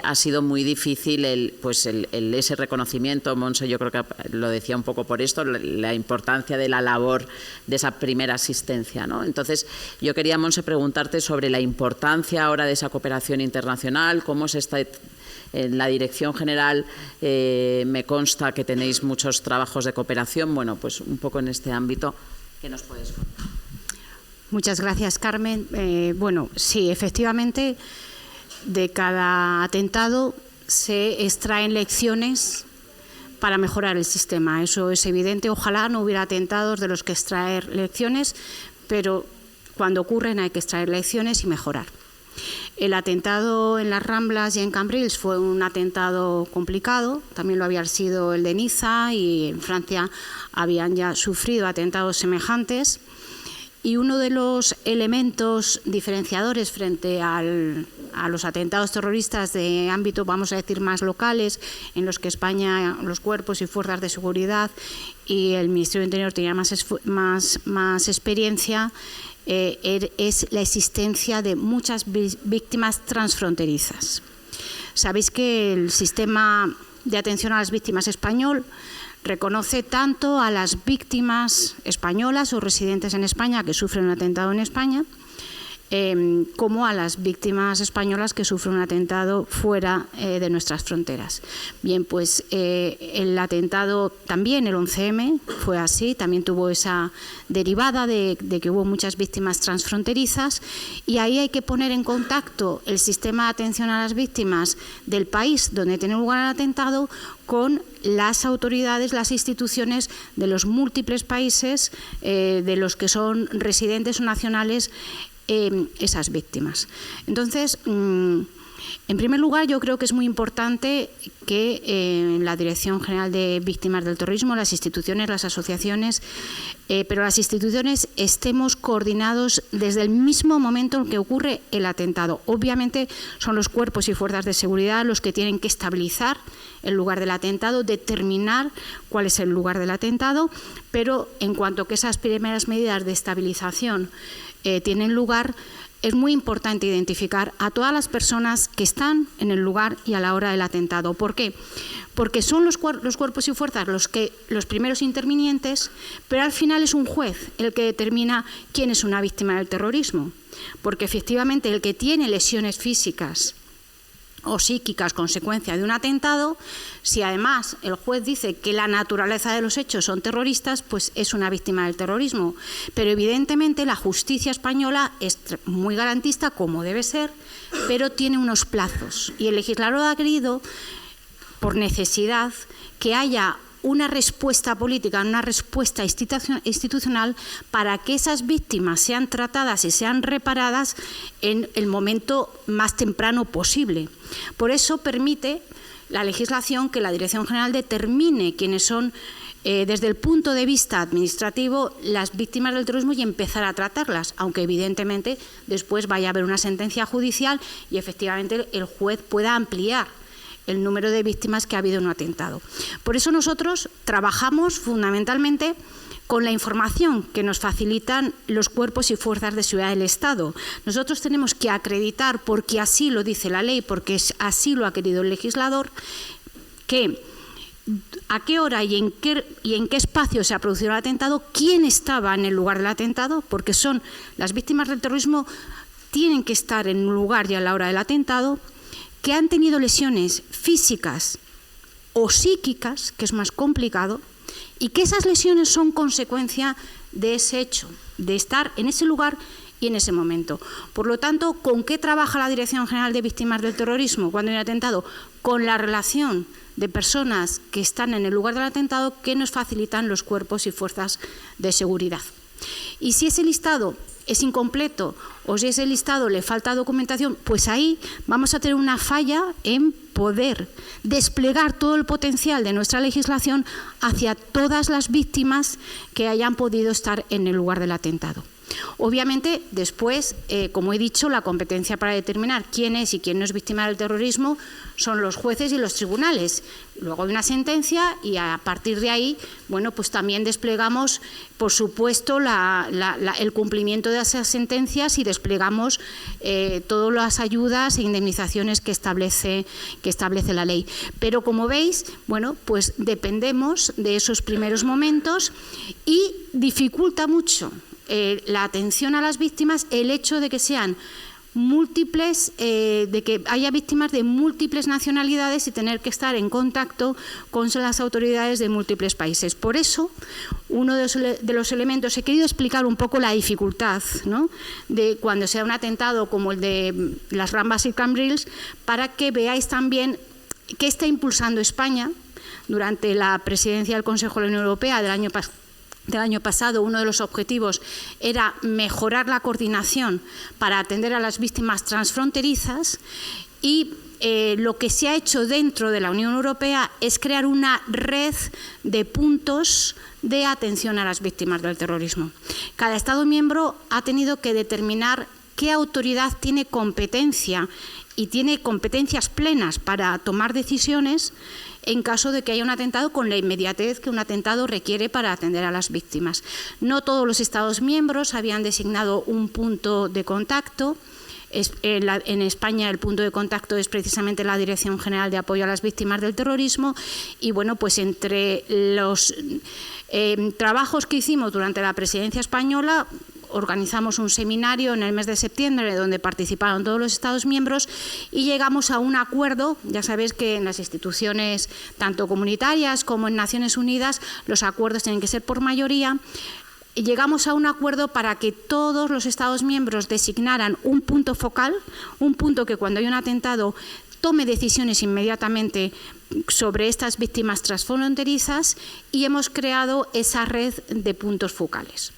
ha sido muy difícil ese reconocimiento. Monse, yo creo que lo decía un poco por esto, la importancia de la labor de esa primera asistencia, ¿no? Entonces, yo quería, Monse, preguntarte sobre la importancia ahora de esa cooperación internacional, cómo se está. En la Dirección General me consta que tenéis muchos trabajos de cooperación. Bueno, pues un poco en este ámbito, ¿qué nos puedes contar? Muchas gracias, Carmen. Bueno, sí, efectivamente, de cada atentado se extraen lecciones para mejorar el sistema. Eso es evidente. Ojalá no hubiera atentados de los que extraer lecciones, pero cuando ocurren hay que extraer lecciones y mejorar. El atentado en las Ramblas y en Cambrils fue un atentado complicado, también lo había sido el de Niza, y en Francia habían ya sufrido atentados semejantes. Y uno de los elementos diferenciadores frente a los atentados terroristas de ámbito, vamos a decir, más locales, en los que España, los cuerpos y fuerzas de seguridad y el Ministerio de Interior tenían más experiencia, es la existencia de muchas víctimas transfronterizas. Sabéis que el sistema de atención a las víctimas español reconoce tanto a las víctimas españolas o residentes en España que sufren un atentado en España, como a las víctimas españolas que sufren un atentado fuera de nuestras fronteras. Bien, pues el atentado también, el 11M, fue así, también tuvo esa derivada de que hubo muchas víctimas transfronterizas, y ahí hay que poner en contacto el sistema de atención a las víctimas del país donde tiene lugar el atentado con las autoridades, las instituciones de los múltiples países de los que son residentes o nacionales esas víctimas. Entonces, en primer lugar, yo creo que es muy importante que en la Dirección General de Víctimas del Terrorismo, las instituciones, las asociaciones, pero las instituciones estemos coordinados desde el mismo momento en que ocurre el atentado. Obviamente son los cuerpos y fuerzas de seguridad los que tienen que estabilizar el lugar del atentado, determinar cuál es el lugar del atentado, pero en cuanto que esas primeras medidas de estabilización tienen lugar, es muy importante identificar a todas las personas que están en el lugar y a la hora del atentado. ¿Por qué? Porque son los cuerpos y fuerzas los primeros intervinientes, pero al final es un juez el que determina quién es una víctima del terrorismo. Porque efectivamente el que tiene lesiones físicas o psíquicas consecuencia de un atentado, si además el juez dice que la naturaleza de los hechos son terroristas, pues es una víctima del terrorismo. Pero evidentemente la justicia española es muy garantista, como debe ser, pero tiene unos plazos. Y el legislador ha querido, por necesidad, que haya una respuesta política, una respuesta institucional para que esas víctimas sean tratadas y sean reparadas en el momento más temprano posible. Por eso permite la legislación que la Dirección General determine quiénes son, desde el punto de vista administrativo, las víctimas del terrorismo y empezar a tratarlas, aunque evidentemente después vaya a haber una sentencia judicial y efectivamente el juez pueda ampliar el número de víctimas que ha habido en un atentado. Por eso nosotros trabajamos fundamentalmente con la información que nos facilitan los cuerpos y fuerzas de seguridad del Estado. Nosotros tenemos que acreditar, porque así lo dice la ley, porque así lo ha querido el legislador, que a qué hora y en qué espacio se ha producido el atentado, quién estaba en el lugar del atentado, porque son las víctimas del terrorismo, tienen que estar en un lugar y a la hora del atentado, que han tenido lesiones físicas o psíquicas, que es más complicado, y que esas lesiones son consecuencia de ese hecho, de estar en ese lugar y en ese momento. Por lo tanto, ¿con qué trabaja la Dirección General de Víctimas del Terrorismo cuando hay un atentado? Con la relación de personas que están en el lugar del atentado que nos facilitan los cuerpos y fuerzas de seguridad. Y si ese listado es incompleto o si ese listado le falta documentación, pues ahí vamos a tener una falla en poder desplegar todo el potencial de nuestra legislación hacia todas las víctimas que hayan podido estar en el lugar del atentado. Obviamente, después, como he dicho, la competencia para determinar quién es y quién no es víctima del terrorismo son los jueces y los tribunales. Luego hay una sentencia y a partir de ahí, bueno, pues también desplegamos, por supuesto, el cumplimiento de esas sentencias y desplegamos todas las ayudas e indemnizaciones que establece la ley. Pero como veis, bueno, pues dependemos de esos primeros momentos y dificulta mucho la atención a las víctimas el hecho de que sean múltiples, de que haya víctimas de múltiples nacionalidades y tener que estar en contacto con las autoridades de múltiples países. Por eso, uno de los elementos, he querido explicar un poco la dificultad, ¿no?, de cuando sea un atentado como el de las Ramblas y Cambrils, para que veáis también qué está impulsando España durante la presidencia del Consejo de la Unión Europea del año pasado. Uno de los objetivos era mejorar la coordinación para atender a las víctimas transfronterizas y lo que se ha hecho dentro de la Unión Europea es crear una red de puntos de atención a las víctimas del terrorismo. Cada Estado miembro ha tenido que determinar qué autoridad tiene competencia y tiene competencias plenas para tomar decisiones en caso de que haya un atentado con la inmediatez que un atentado requiere para atender a las víctimas. No todos los Estados miembros habían designado un punto de contacto. En España el punto de contacto es precisamente la Dirección General de Apoyo a las Víctimas del Terrorismo y bueno, pues entre los trabajos que hicimos durante la presidencia española, organizamos un seminario en el mes de septiembre donde participaron todos los Estados miembros y llegamos a un acuerdo. Ya sabéis que en las instituciones tanto comunitarias como en Naciones Unidas los acuerdos tienen que ser por mayoría. Llegamos a un acuerdo para que todos los Estados miembros designaran un punto focal, un punto que cuando hay un atentado tome decisiones inmediatamente sobre estas víctimas transfronterizas y hemos creado esa red de puntos focales.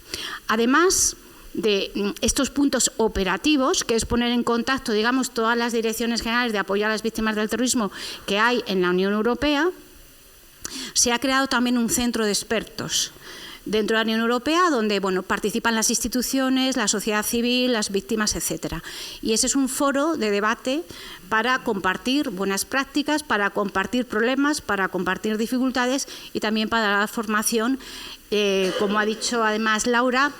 Además de estos puntos operativos, que es poner en contacto, digamos, todas las direcciones generales de apoyo a las víctimas del terrorismo que hay en la Unión Europea, se ha creado también un centro de expertos dentro de la Unión Europea, donde participan las instituciones, la sociedad civil, las víctimas, etcétera. Y ese es un foro de debate para compartir buenas prácticas, para compartir problemas, para compartir dificultades y también para dar formación, como ha dicho además Laura,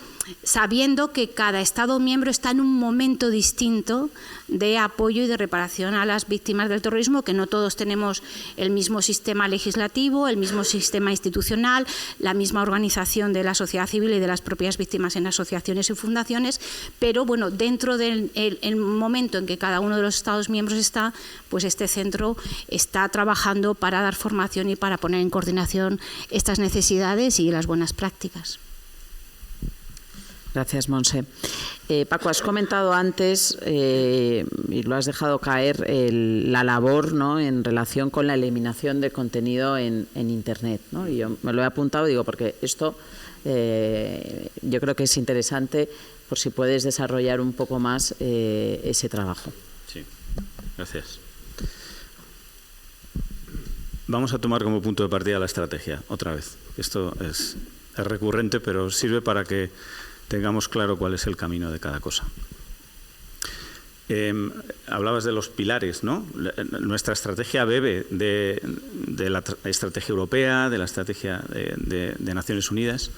sabiendo que cada Estado miembro está en un momento distinto de apoyo y de reparación a las víctimas del terrorismo, que no todos tenemos el mismo sistema legislativo, el mismo sistema institucional, la misma organización de la sociedad civil y de las propias víctimas en asociaciones y fundaciones, pero bueno, dentro del momento en que cada uno de los Estados miembros está, pues este centro está trabajando para dar formación y para poner en coordinación estas necesidades y las buenas prácticas. Gracias, Montse. Paco, has comentado antes, y lo has dejado caer, la labor, ¿no?, en relación con la eliminación de contenido en Internet, ¿no? Y yo me lo he apuntado, digo, porque esto yo creo que es interesante por si puedes desarrollar un poco más ese trabajo. Sí, gracias. Vamos a tomar como punto de partida la estrategia, otra vez. Esto es recurrente, pero sirve para que tengamos claro cuál es el camino de cada cosa. Hablabas de los pilares, ¿no? Nuestra estrategia bebe de la estrategia europea, de la estrategia de Naciones Unidas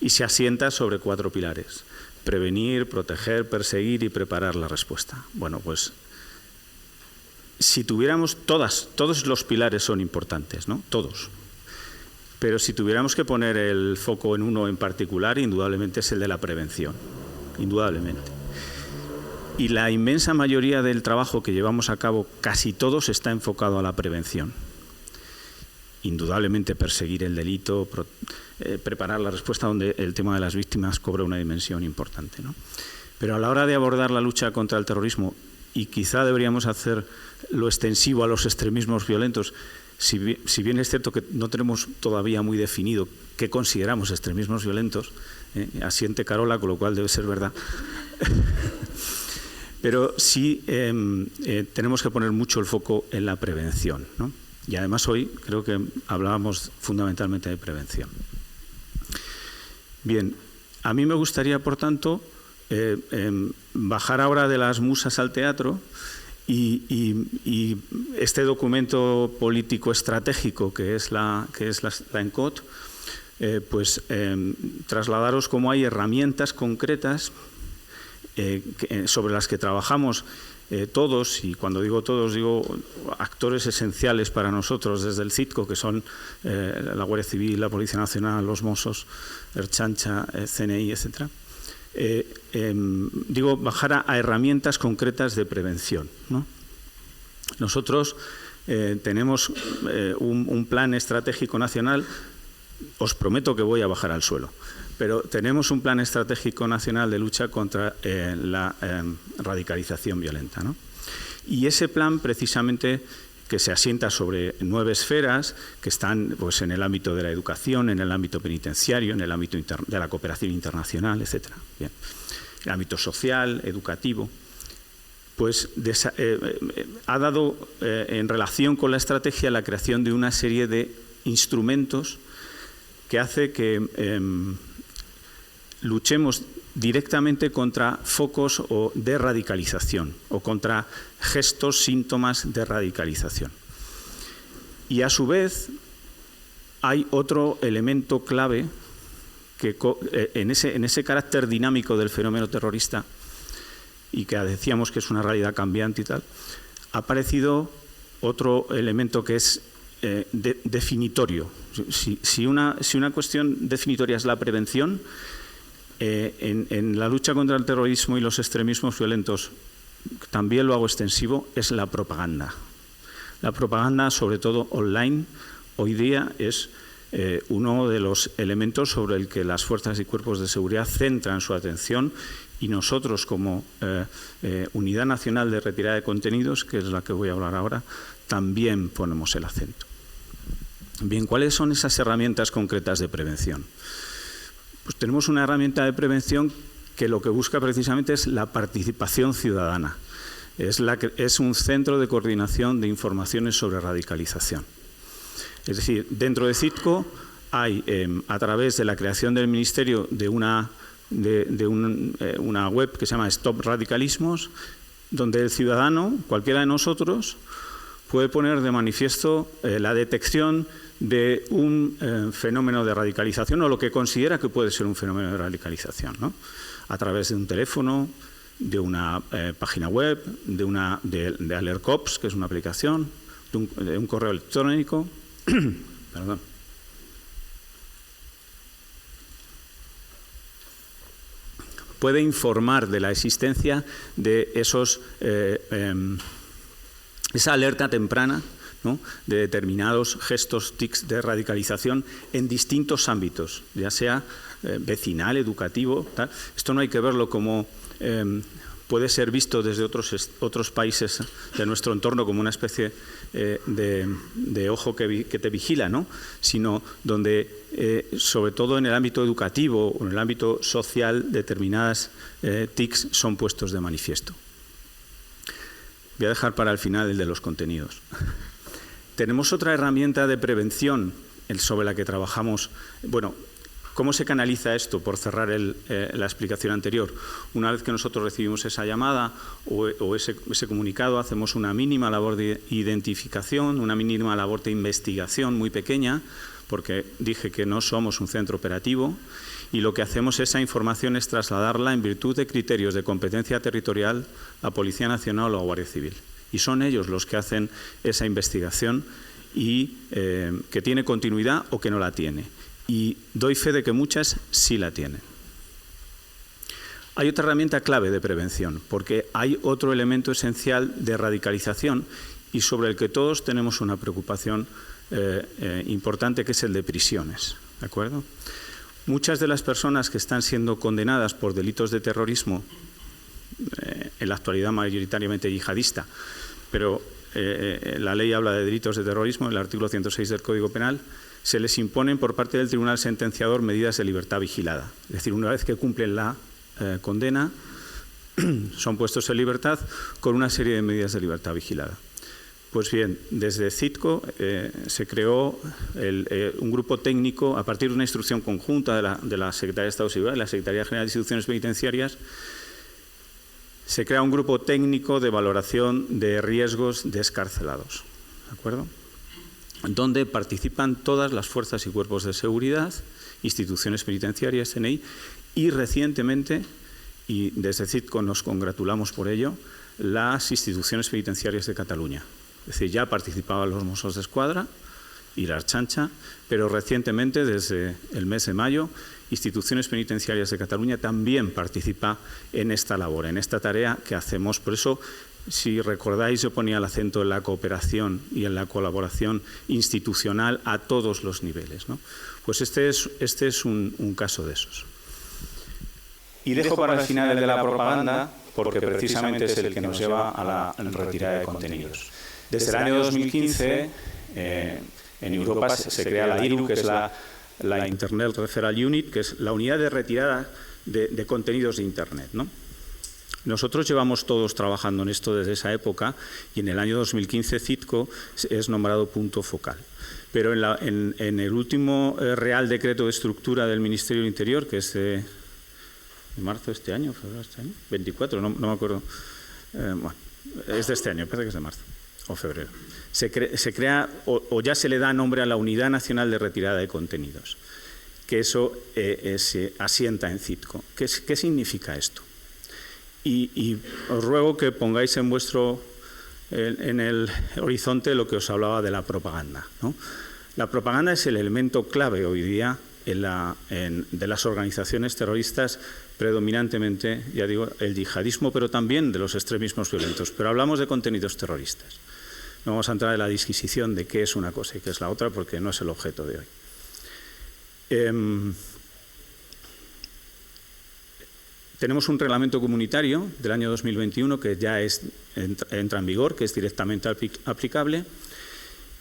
y se asienta sobre 4 pilares: prevenir, proteger, perseguir y preparar la respuesta. Bueno, pues si tuviéramos todos los pilares son importantes, ¿no? Todos. Pero si tuviéramos que poner el foco en uno en particular, indudablemente es el de la prevención, indudablemente. Y la inmensa mayoría del trabajo que llevamos a cabo, casi todos, está enfocado a la prevención. indudablemente perseguir el delito, preparar la respuesta, donde el tema de las víctimas cobra una dimensión importante, ¿no? Pero a la hora de abordar la lucha contra el terrorismo, y quizá deberíamos hacerlo extensivo a los extremismos violentos, si bien es cierto que no tenemos todavía muy definido qué consideramos extremismos violentos, asiente Carola, con lo cual debe ser verdad, pero sí tenemos que poner mucho el foco en la prevención, ¿no? Y además hoy creo que hablábamos fundamentalmente de prevención. Bien, a mí me gustaría, por tanto, bajar ahora de las musas al teatro y este documento político estratégico que es la ENCOT, pues trasladaros cómo hay herramientas concretas sobre las que trabajamos todos, y cuando digo todos digo actores esenciales para nosotros desde el CITCO, que son la Guardia Civil, la Policía Nacional, los Mossos, Ertzaintza, CNI, etcétera. Digo, bajar a herramientas concretas de prevención, ¿no? Nosotros tenemos un plan estratégico nacional. Os prometo que voy a bajar al suelo, pero tenemos un plan estratégico nacional de lucha contra la radicalización violenta, ¿no? Y ese plan, precisamente, que se asienta sobre 9 esferas que están, pues, en el ámbito de la educación, en el ámbito penitenciario, en el ámbito de la cooperación internacional, etcétera. Bien. El ámbito social, educativo, pues ha dado en relación con la estrategia la creación de una serie de instrumentos que hace que luchemos directamente contra focos de radicalización o contra gestos, síntomas de radicalización. Y a su vez hay otro elemento clave que en ese carácter dinámico del fenómeno terrorista, y que decíamos que es una realidad cambiante y tal, ha aparecido otro elemento que es definitorio. Si una cuestión definitoria es la prevención, en la lucha contra el terrorismo y los extremismos violentos, también lo hago extensivo, es la propaganda. La propaganda, sobre todo online, hoy día es uno de los elementos sobre el que las fuerzas y cuerpos de seguridad centran su atención, y nosotros, como Unidad Nacional de Retirada de Contenidos, que es la que voy a hablar ahora, también ponemos el acento. Bien, ¿cuáles son esas herramientas concretas de prevención? Pues tenemos una herramienta de prevención que lo que busca precisamente es la participación ciudadana. Es un centro de coordinación de informaciones sobre radicalización. Es decir, dentro de CITCO hay, a través de la creación del Ministerio de una web que se llama Stop Radicalismos, donde el ciudadano, cualquiera de nosotros, puede poner de manifiesto la detección de un fenómeno de radicalización, o lo que considera que puede ser un fenómeno de radicalización, ¿no? A través de un teléfono, de una página web, de AlertCops, que es una aplicación, de un correo electrónico. Perdón. Puede informar de la existencia de esa alerta temprana, ¿no?, de determinados gestos, tics de radicalización en distintos ámbitos, ya sea vecinal, educativo, tal. Esto no hay que verlo como puede ser visto desde otros países de nuestro entorno como una especie de ojo que te vigila, ¿no?, sino donde, sobre todo en el ámbito educativo o en el ámbito social, determinadas tics son puestos de manifiesto. Voy a dejar para el final el de los contenidos. Tenemos otra herramienta de prevención sobre la que trabajamos. Bueno, ¿cómo se canaliza esto? Por cerrar la explicación anterior. Una vez que nosotros recibimos esa llamada o ese comunicado, hacemos una mínima labor de identificación, una mínima labor de investigación muy pequeña, porque dije que no somos un centro operativo, y lo que hacemos, esa información, es trasladarla en virtud de criterios de competencia territorial a Policía Nacional o a Guardia Civil. Y son ellos los que hacen esa investigación y que tiene continuidad o que no la tiene. Y doy fe de que muchas sí la tienen. Hay otra herramienta clave de prevención, porque hay otro elemento esencial de radicalización y sobre el que todos tenemos una preocupación importante, que es el de prisiones, ¿de acuerdo? Muchas de las personas que están siendo condenadas por delitos de terrorismo, en la actualidad mayoritariamente yihadista, pero la ley habla de delitos de terrorismo, el artículo 106 del Código Penal, se les imponen por parte del tribunal sentenciador medidas de libertad vigilada. Es decir, una vez que cumplen la condena, son puestos en libertad con una serie de medidas de libertad vigilada. Pues bien, desde CITCO se creó un grupo técnico a partir de una instrucción conjunta de la Secretaría de Estado Civil y la Secretaría General de Instituciones Penitenciarias. Se crea un grupo técnico de valoración de riesgos de excarcelados, ¿de acuerdo? Donde participan todas las fuerzas y cuerpos de seguridad, instituciones penitenciarias, CNI, y recientemente, y desde CITCO nos congratulamos por ello, las instituciones penitenciarias de Cataluña. Es decir, ya participaban los Mossos d'Esquadra y la Ertzaintza, pero recientemente, desde el mes de mayo, instituciones penitenciarias de Cataluña también participa en esta labor, en esta tarea que hacemos. Por eso, si recordáis, yo ponía el acento en la cooperación y en la colaboración institucional a todos los niveles, ¿no? Pues este es un caso de esos. Y dejo para el final el de la propaganda, porque precisamente es el que nos lleva a la retirada de contenidos. Desde el año 2015, en Europa se crea la IRU, que es la Internet Referral Unit, que es la unidad de retirada de contenidos de Internet, ¿no? Nosotros llevamos todos trabajando en esto desde esa época, y en el año 2015 CITCO es nombrado punto focal. Pero en el último Real Decreto de Estructura del Ministerio del Interior, que es de marzo de este año, febrero de este año, 24, no me acuerdo, bueno, es de este año, parece que es de marzo o febrero, se crea o ya se le da nombre a la Unidad Nacional de Retirada de Contenidos, que eso se asienta en CITCO. ¿Qué significa esto? Y os ruego que pongáis en el horizonte lo que os hablaba de la propaganda, ¿no? La propaganda es el elemento clave hoy día de las organizaciones terroristas, predominantemente, ya digo, el yihadismo, pero también de los extremismos violentos. Pero hablamos de contenidos terroristas. No vamos a entrar en la disquisición de qué es una cosa y qué es la otra, porque no es el objeto de hoy. Tenemos un reglamento comunitario del año 2021 que ya entra en vigor, que es directamente aplicable,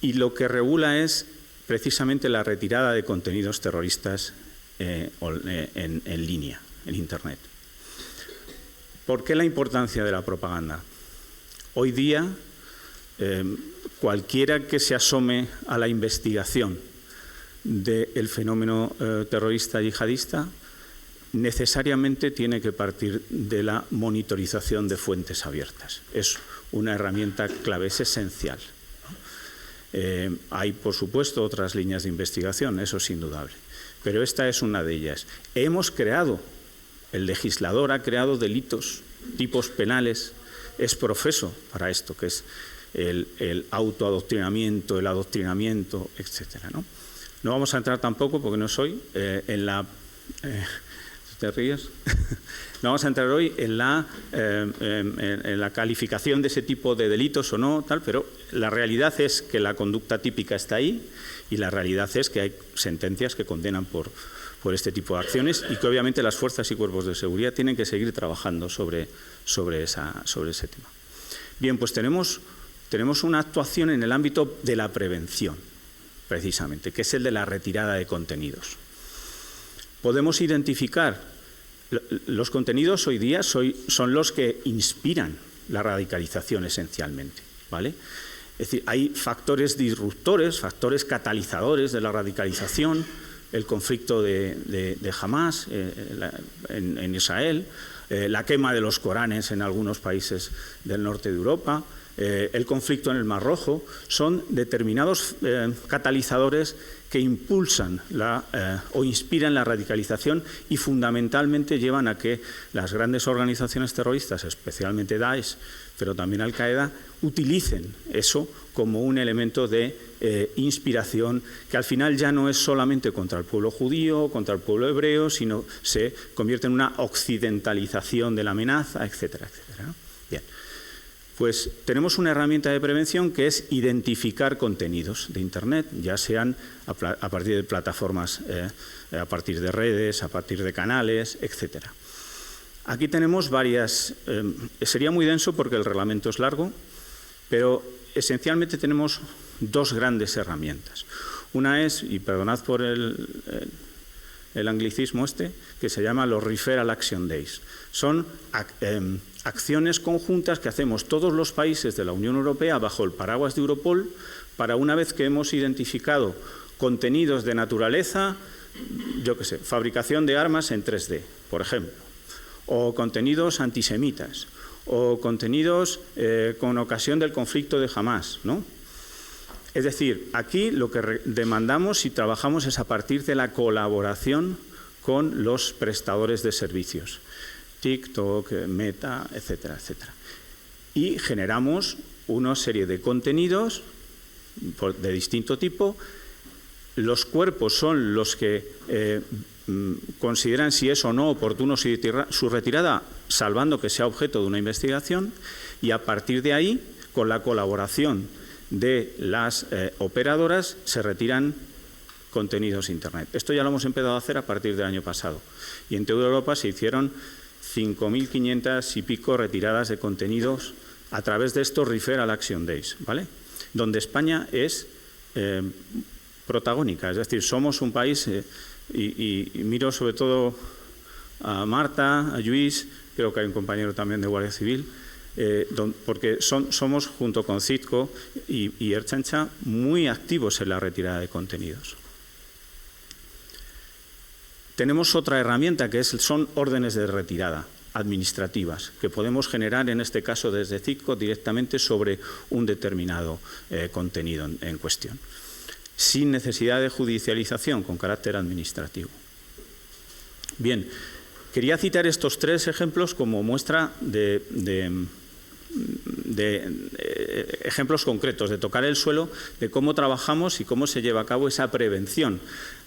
y lo que regula es precisamente la retirada de contenidos terroristas en línea, en Internet. ¿Por qué la importancia de la propaganda? Hoy día, cualquiera que se asome a la investigación del fenómeno terrorista yihadista necesariamente tiene que partir de la monitorización de fuentes abiertas. Es una herramienta clave, es esencial. Hay, por supuesto, otras líneas de investigación, eso es indudable, pero esta es una de ellas. El legislador ha creado delitos, tipos penales, es profeso para esto, que es el autoadoctrinamiento, el adoctrinamiento, etcétera, ¿no? No vamos a entrar tampoco, porque no soy, en la... ¿Te ríes? No vamos a entrar hoy en la calificación de ese tipo de delitos o no, tal, pero la realidad es que la conducta típica está ahí y la realidad es que hay sentencias que condenan por este tipo de acciones y que obviamente las fuerzas y cuerpos de seguridad tienen que seguir trabajando sobre ese tema. Bien, pues tenemos una actuación en el ámbito de la prevención, precisamente, que es el de la retirada de contenidos. Podemos identificar los contenidos hoy día son los que inspiran la radicalización esencialmente, ¿vale? Es decir, hay factores disruptores, factores catalizadores de la radicalización, el conflicto de Hamás en Israel, la quema de los Coranes en algunos países del norte de Europa, el conflicto en el Mar Rojo, son determinados catalizadores que impulsan o inspiran la radicalización y fundamentalmente llevan a que las grandes organizaciones terroristas, especialmente Daesh, pero también Al-Qaeda, utilicen eso como un elemento de inspiración que al final ya no es solamente contra el pueblo judío, contra el pueblo hebreo, sino se convierte en una occidentalización de la amenaza, etcétera, etcétera, ¿no? Bien. Pues tenemos una herramienta de prevención que es identificar contenidos de Internet, ya sean a partir de plataformas, a partir de redes, a partir de canales, etcétera. Aquí tenemos varias, sería muy denso porque el reglamento es largo, pero esencialmente tenemos dos grandes herramientas. Una es, y perdonad por el anglicismo que se llama los Referral Action Days. Son acciones conjuntas que hacemos todos los países de la Unión Europea bajo el paraguas de Europol para, una vez que hemos identificado contenidos de naturaleza, yo qué sé, fabricación de armas en 3D, por ejemplo, o contenidos antisemitas, o contenidos con ocasión del conflicto de Hamás, ¿no? Es decir, aquí lo que demandamos y trabajamos es a partir de la colaboración con los prestadores de servicios, TikTok, Meta, etcétera, etcétera. Y generamos una serie de contenidos de distinto tipo. Los cuerpos son los que consideran si es o no oportuno su retirada, salvando que sea objeto de una investigación, y a partir de ahí, con la colaboración de las operadoras, se retiran contenidos Internet. Esto ya lo hemos empezado a hacer a partir del año pasado. Y en toda Europa se hicieron 5.500 y pico retiradas de contenidos a través de estos Referral Action Days, ¿vale? Donde España es protagónica. Es decir, somos un país, y miro sobre todo a Marta, a Lluís, creo que hay un compañero también de Guardia Civil, porque somos, junto con Citco y Ertzaintza, muy activos en la retirada de contenidos. Tenemos otra herramienta que son órdenes de retirada administrativas, que podemos generar, en este caso desde Citco, directamente sobre un determinado contenido en cuestión, sin necesidad de judicialización, con carácter administrativo. Bien, quería citar estos tres ejemplos como muestra de ejemplos concretos, de tocar el suelo, de cómo trabajamos y cómo se lleva a cabo esa prevención,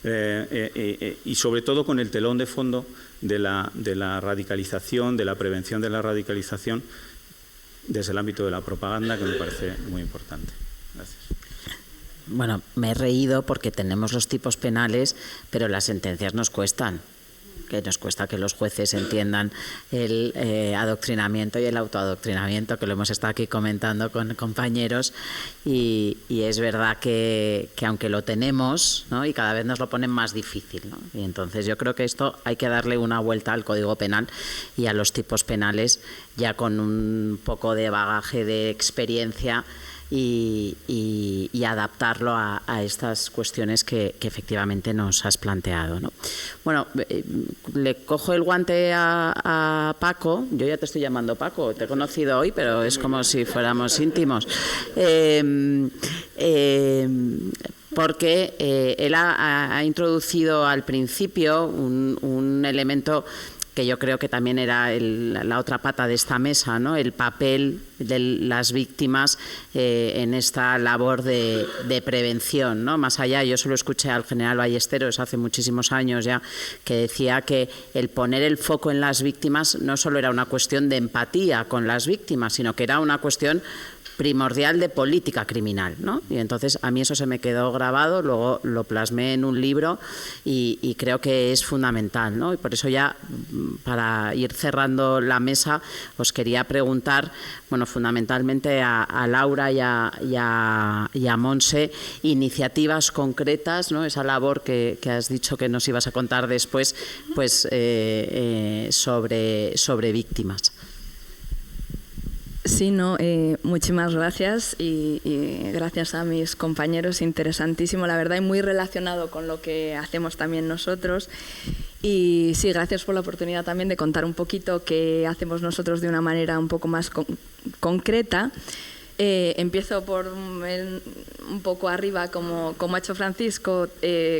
y sobre todo con el telón de fondo de la radicalización, de la prevención de la radicalización desde el ámbito de la propaganda, que me parece muy importante. Gracias. Bueno, me he reído porque tenemos los tipos penales, pero las sentencias nos cuestan. Que nos cuesta que los jueces entiendan el adoctrinamiento y el autoadoctrinamiento, que lo hemos estado aquí comentando con compañeros, y es verdad que aunque lo tenemos, ¿no?, y cada vez nos lo ponen más difícil, ¿no? Y entonces yo creo que esto hay que darle una vuelta al Código Penal y a los tipos penales, ya con un poco de bagaje de experiencia, y adaptarlo a estas cuestiones que efectivamente nos has planteado, ¿no? Bueno, le cojo el guante a Paco. Yo ya te estoy llamando Paco, te he conocido hoy, pero es como si fuéramos íntimos. Porque él ha introducido al principio un elemento que yo creo que también era la otra pata de esta mesa, ¿no?, el papel de las víctimas en esta labor de prevención, ¿no? Más allá, yo solo escuché al general Ballesteros hace muchísimos años ya, que decía que el poner el foco en las víctimas no solo era una cuestión de empatía con las víctimas, sino que era una cuestión primordial de política criminal, ¿no? Y entonces a mí eso se me quedó grabado, luego lo plasmé en un libro y creo que es fundamental, ¿no? Y por eso ya, para ir cerrando la mesa, os quería preguntar, bueno, fundamentalmente a Laura y a Montse, iniciativas concretas, ¿no?, esa labor que has dicho que nos ibas a contar después, pues sobre víctimas. Sí, no, muchísimas gracias y gracias a mis compañeros, interesantísimo, la verdad, y muy relacionado con lo que hacemos también nosotros. Y sí, gracias por la oportunidad también de contar un poquito qué hacemos nosotros de una manera un poco más concreta. Empiezo por un poco arriba, como ha hecho Francisco,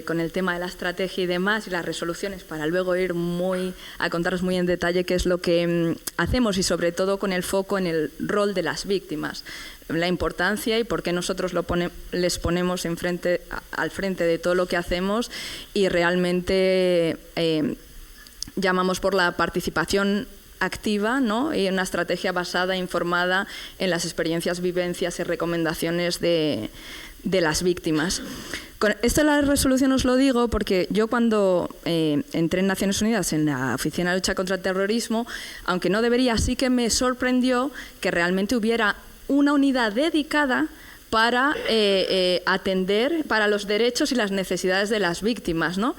con el tema de la estrategia y demás, y las resoluciones, para luego ir a contaros muy en detalle qué es lo que hacemos, y sobre todo con el foco en el rol de las víctimas, la importancia y por qué nosotros les ponemos al frente de todo lo que hacemos, y realmente llamamos por la participación activa, ¿no? Y una estrategia basada, informada en las experiencias, vivencias y recomendaciones de las víctimas. Con esto de la resolución os lo digo porque yo cuando entré en Naciones Unidas en la Oficina de Lucha contra el Terrorismo, aunque no debería, sí que me sorprendió que realmente hubiera una unidad dedicada para atender para los derechos y las necesidades de las víctimas, ¿no?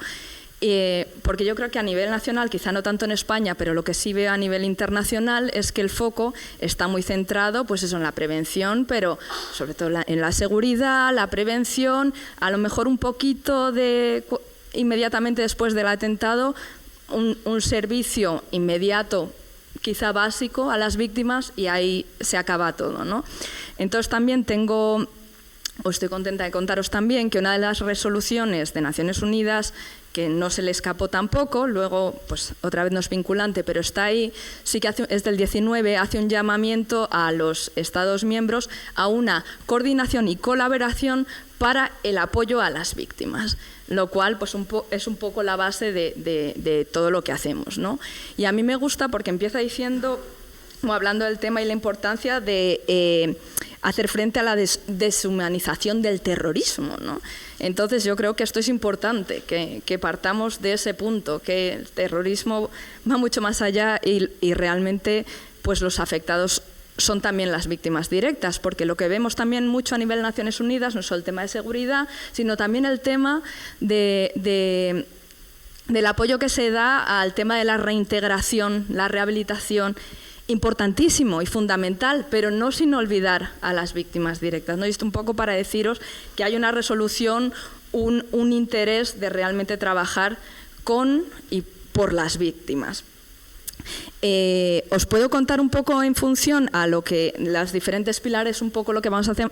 Porque yo creo que a nivel nacional, quizá no tanto en España, pero lo que sí veo a nivel internacional es que el foco está muy centrado pues eso, en la prevención, pero sobre todo en la seguridad, la prevención, a lo mejor un poquito de inmediatamente después del atentado, un servicio inmediato, quizá básico a las víctimas y ahí se acaba todo, ¿no? Entonces también estoy contenta de contaros también que una de las resoluciones de Naciones Unidas que no se le escapó tampoco, luego pues otra vez no es vinculante, pero está ahí, sí que es del 19, hace un llamamiento a los Estados miembros a una coordinación y colaboración para el apoyo a las víctimas, lo cual pues es un poco la base de todo lo que hacemos, ¿no? Y a mí me gusta porque empieza diciendo, o hablando del tema y la importancia de hacer frente a la deshumanización del terrorismo, ¿no? Entonces yo creo que esto es importante, que partamos de ese punto, que el terrorismo va mucho más allá y realmente pues los afectados son también las víctimas directas, porque lo que vemos también mucho a nivel de Naciones Unidas no es solo el tema de seguridad, sino también el tema del apoyo que se da al tema de la reintegración, la rehabilitación, importantísimo y fundamental, pero no sin olvidar a las víctimas directas, ¿no? Y esto un poco para deciros que hay una resolución, un interés de realmente trabajar con y por las víctimas. Os puedo contar un poco en función a lo que las diferentes pilares, un poco lo que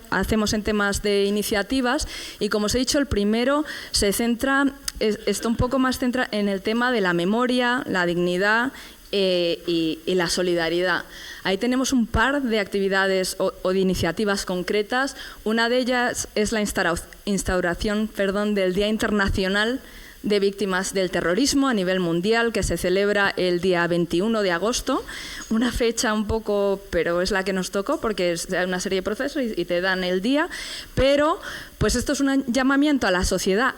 hacemos en temas de iniciativas, y como os he dicho, el primero se centra, está un poco más centrado en el tema de la memoria, la dignidad y la solidaridad. Ahí tenemos un par de actividades o de iniciativas concretas. Una de ellas es la instauración del Día Internacional de Víctimas del Terrorismo a nivel mundial, que se celebra el día 21 de agosto, una fecha un poco, pero es la que nos tocó porque es una serie de procesos y te dan el día, pero pues esto es un llamamiento a la sociedad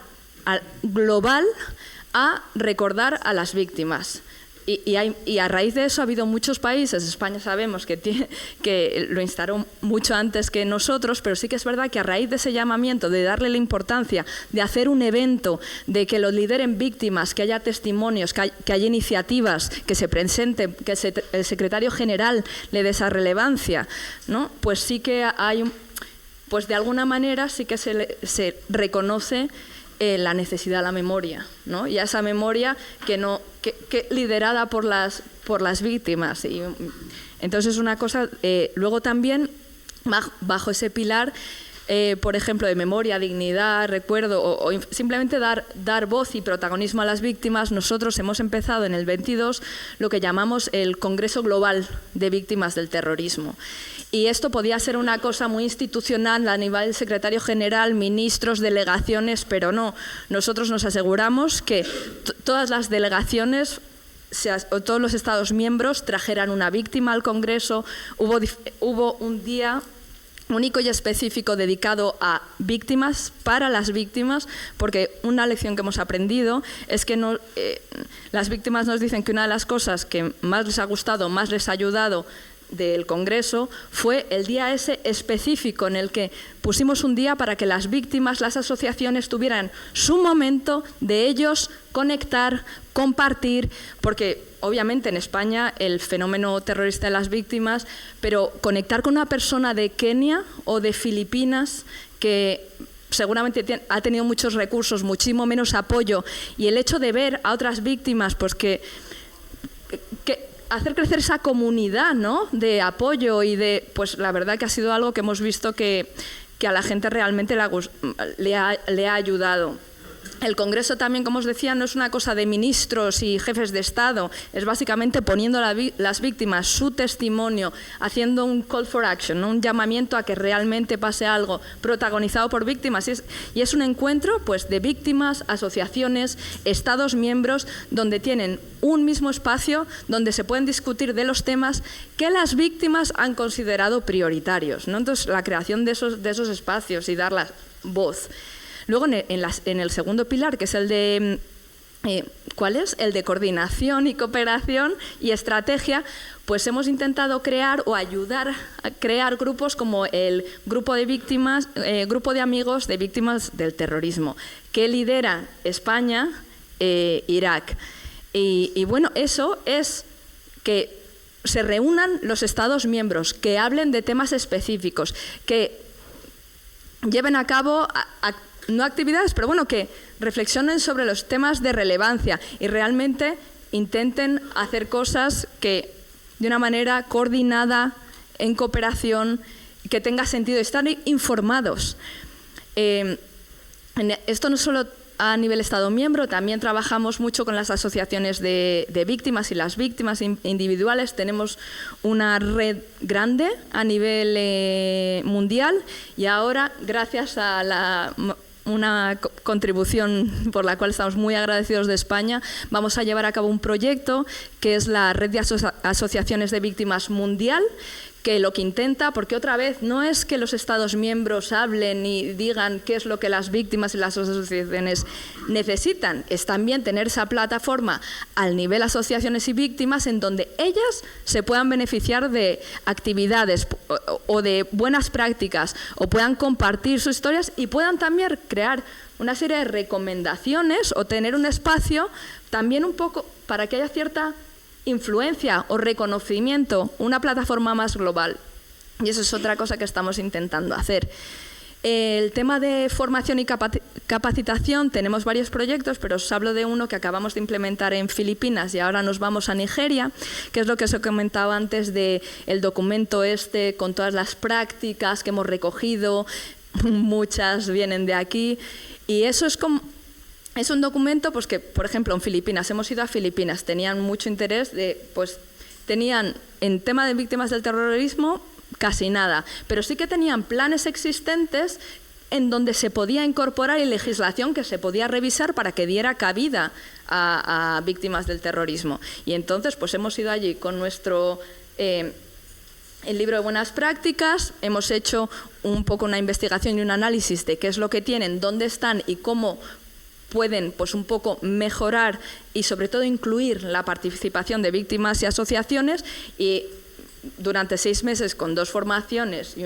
global a recordar a las víctimas. Y a raíz de eso ha habido muchos países, España sabemos que lo instauró mucho antes que nosotros, pero sí que es verdad que a raíz de ese llamamiento, de darle la importancia, de hacer un evento, de que lo lideren víctimas, que haya testimonios, que haya iniciativas, que se presenten, que el secretario general le dé esa relevancia, ¿no? Pues sí que hay, pues de alguna manera sí que se reconoce la necesidad de la memoria, ¿no? Y a esa memoria que liderada por las víctimas. Y entonces una cosa, luego también bajo ese pilar, por ejemplo, de memoria, dignidad, recuerdo o simplemente dar voz y protagonismo a las víctimas, nosotros hemos empezado en el 22 lo que llamamos el Congreso Global de Víctimas del Terrorismo. Y esto podía ser una cosa muy institucional a nivel del secretario general, ministros, delegaciones, pero no. Nosotros nos aseguramos que todas las delegaciones o todos los Estados miembros trajeran una víctima al Congreso. Hubo un día único y específico dedicado a víctimas, para las víctimas, porque una lección que hemos aprendido es que las víctimas nos dicen que una de las cosas que más les ha gustado, más les ha ayudado del Congreso fue el día ese específico en el que pusimos un día para que las víctimas, las asociaciones tuvieran su momento de ellos conectar, compartir, porque obviamente en España el fenómeno terrorista de las víctimas, pero conectar con una persona de Kenia o de Filipinas que seguramente ha tenido muchos recursos, muchísimo menos apoyo, y el hecho de ver a otras víctimas, pues que hacer crecer esa comunidad, ¿no?, de apoyo y pues la verdad que ha sido algo que hemos visto que a la gente realmente le ha ayudado. El Congreso también, como os decía, no es una cosa de ministros y jefes de Estado, es básicamente poniendo las víctimas su testimonio, haciendo un call for action, ¿no? Un llamamiento a que realmente pase algo protagonizado por víctimas. Y es un encuentro pues, de víctimas, asociaciones, Estados miembros, donde tienen un mismo espacio, donde se pueden discutir de los temas que las víctimas han considerado prioritarios, ¿no? Entonces, la creación de esos espacios y dar la voz. Luego, en el segundo pilar, que es el de, ¿cuál es? El de coordinación y cooperación y estrategia, pues hemos intentado crear o ayudar a crear grupos como el grupo de víctimas, grupo de amigos de víctimas del terrorismo, que lidera España, Irak. Y bueno, eso es que se reúnan los Estados miembros, que hablen de temas específicos, que lleven a cabo no actividades, pero bueno, que reflexionen sobre los temas de relevancia y realmente intenten hacer cosas que de una manera coordinada, en cooperación, que tenga sentido, estar informados. Esto no solo a nivel Estado miembro, también trabajamos mucho con las asociaciones de víctimas y las víctimas individuales. Tenemos una red grande a nivel mundial y ahora, gracias a una contribución por la cual estamos muy agradecidos de España, vamos a llevar a cabo un proyecto que es la Red de Asociaciones de Víctimas Mundial, que lo que intenta, porque otra vez no es que los Estados miembros hablen y digan qué es lo que las víctimas y las asociaciones necesitan, es también tener esa plataforma al nivel asociaciones y víctimas en donde ellas se puedan beneficiar de actividades o de buenas prácticas o puedan compartir sus historias y puedan también crear una serie de recomendaciones o tener un espacio también un poco para que haya cierta influencia o reconocimiento, una plataforma más global. Y eso es otra cosa que estamos intentando hacer. El tema de formación y capacitación, tenemos varios proyectos, pero os hablo de uno que acabamos de implementar en Filipinas y ahora nos vamos a Nigeria, que es lo que os he comentado antes del documento con todas las prácticas que hemos recogido, muchas vienen de aquí, y eso es un documento pues, que, por ejemplo, en Filipinas, hemos ido a Filipinas, tenían mucho interés, tenían en tema de víctimas del terrorismo casi nada, pero sí que tenían planes existentes en donde se podía incorporar y legislación que se podía revisar para que diera cabida a víctimas del terrorismo. Y entonces pues hemos ido allí con nuestro el libro de buenas prácticas, hemos hecho un poco una investigación y un análisis de qué es lo que tienen, dónde están y cómo pueden pues un poco mejorar y sobre todo incluir la participación de víctimas y asociaciones, y durante 6 meses con 2 formaciones y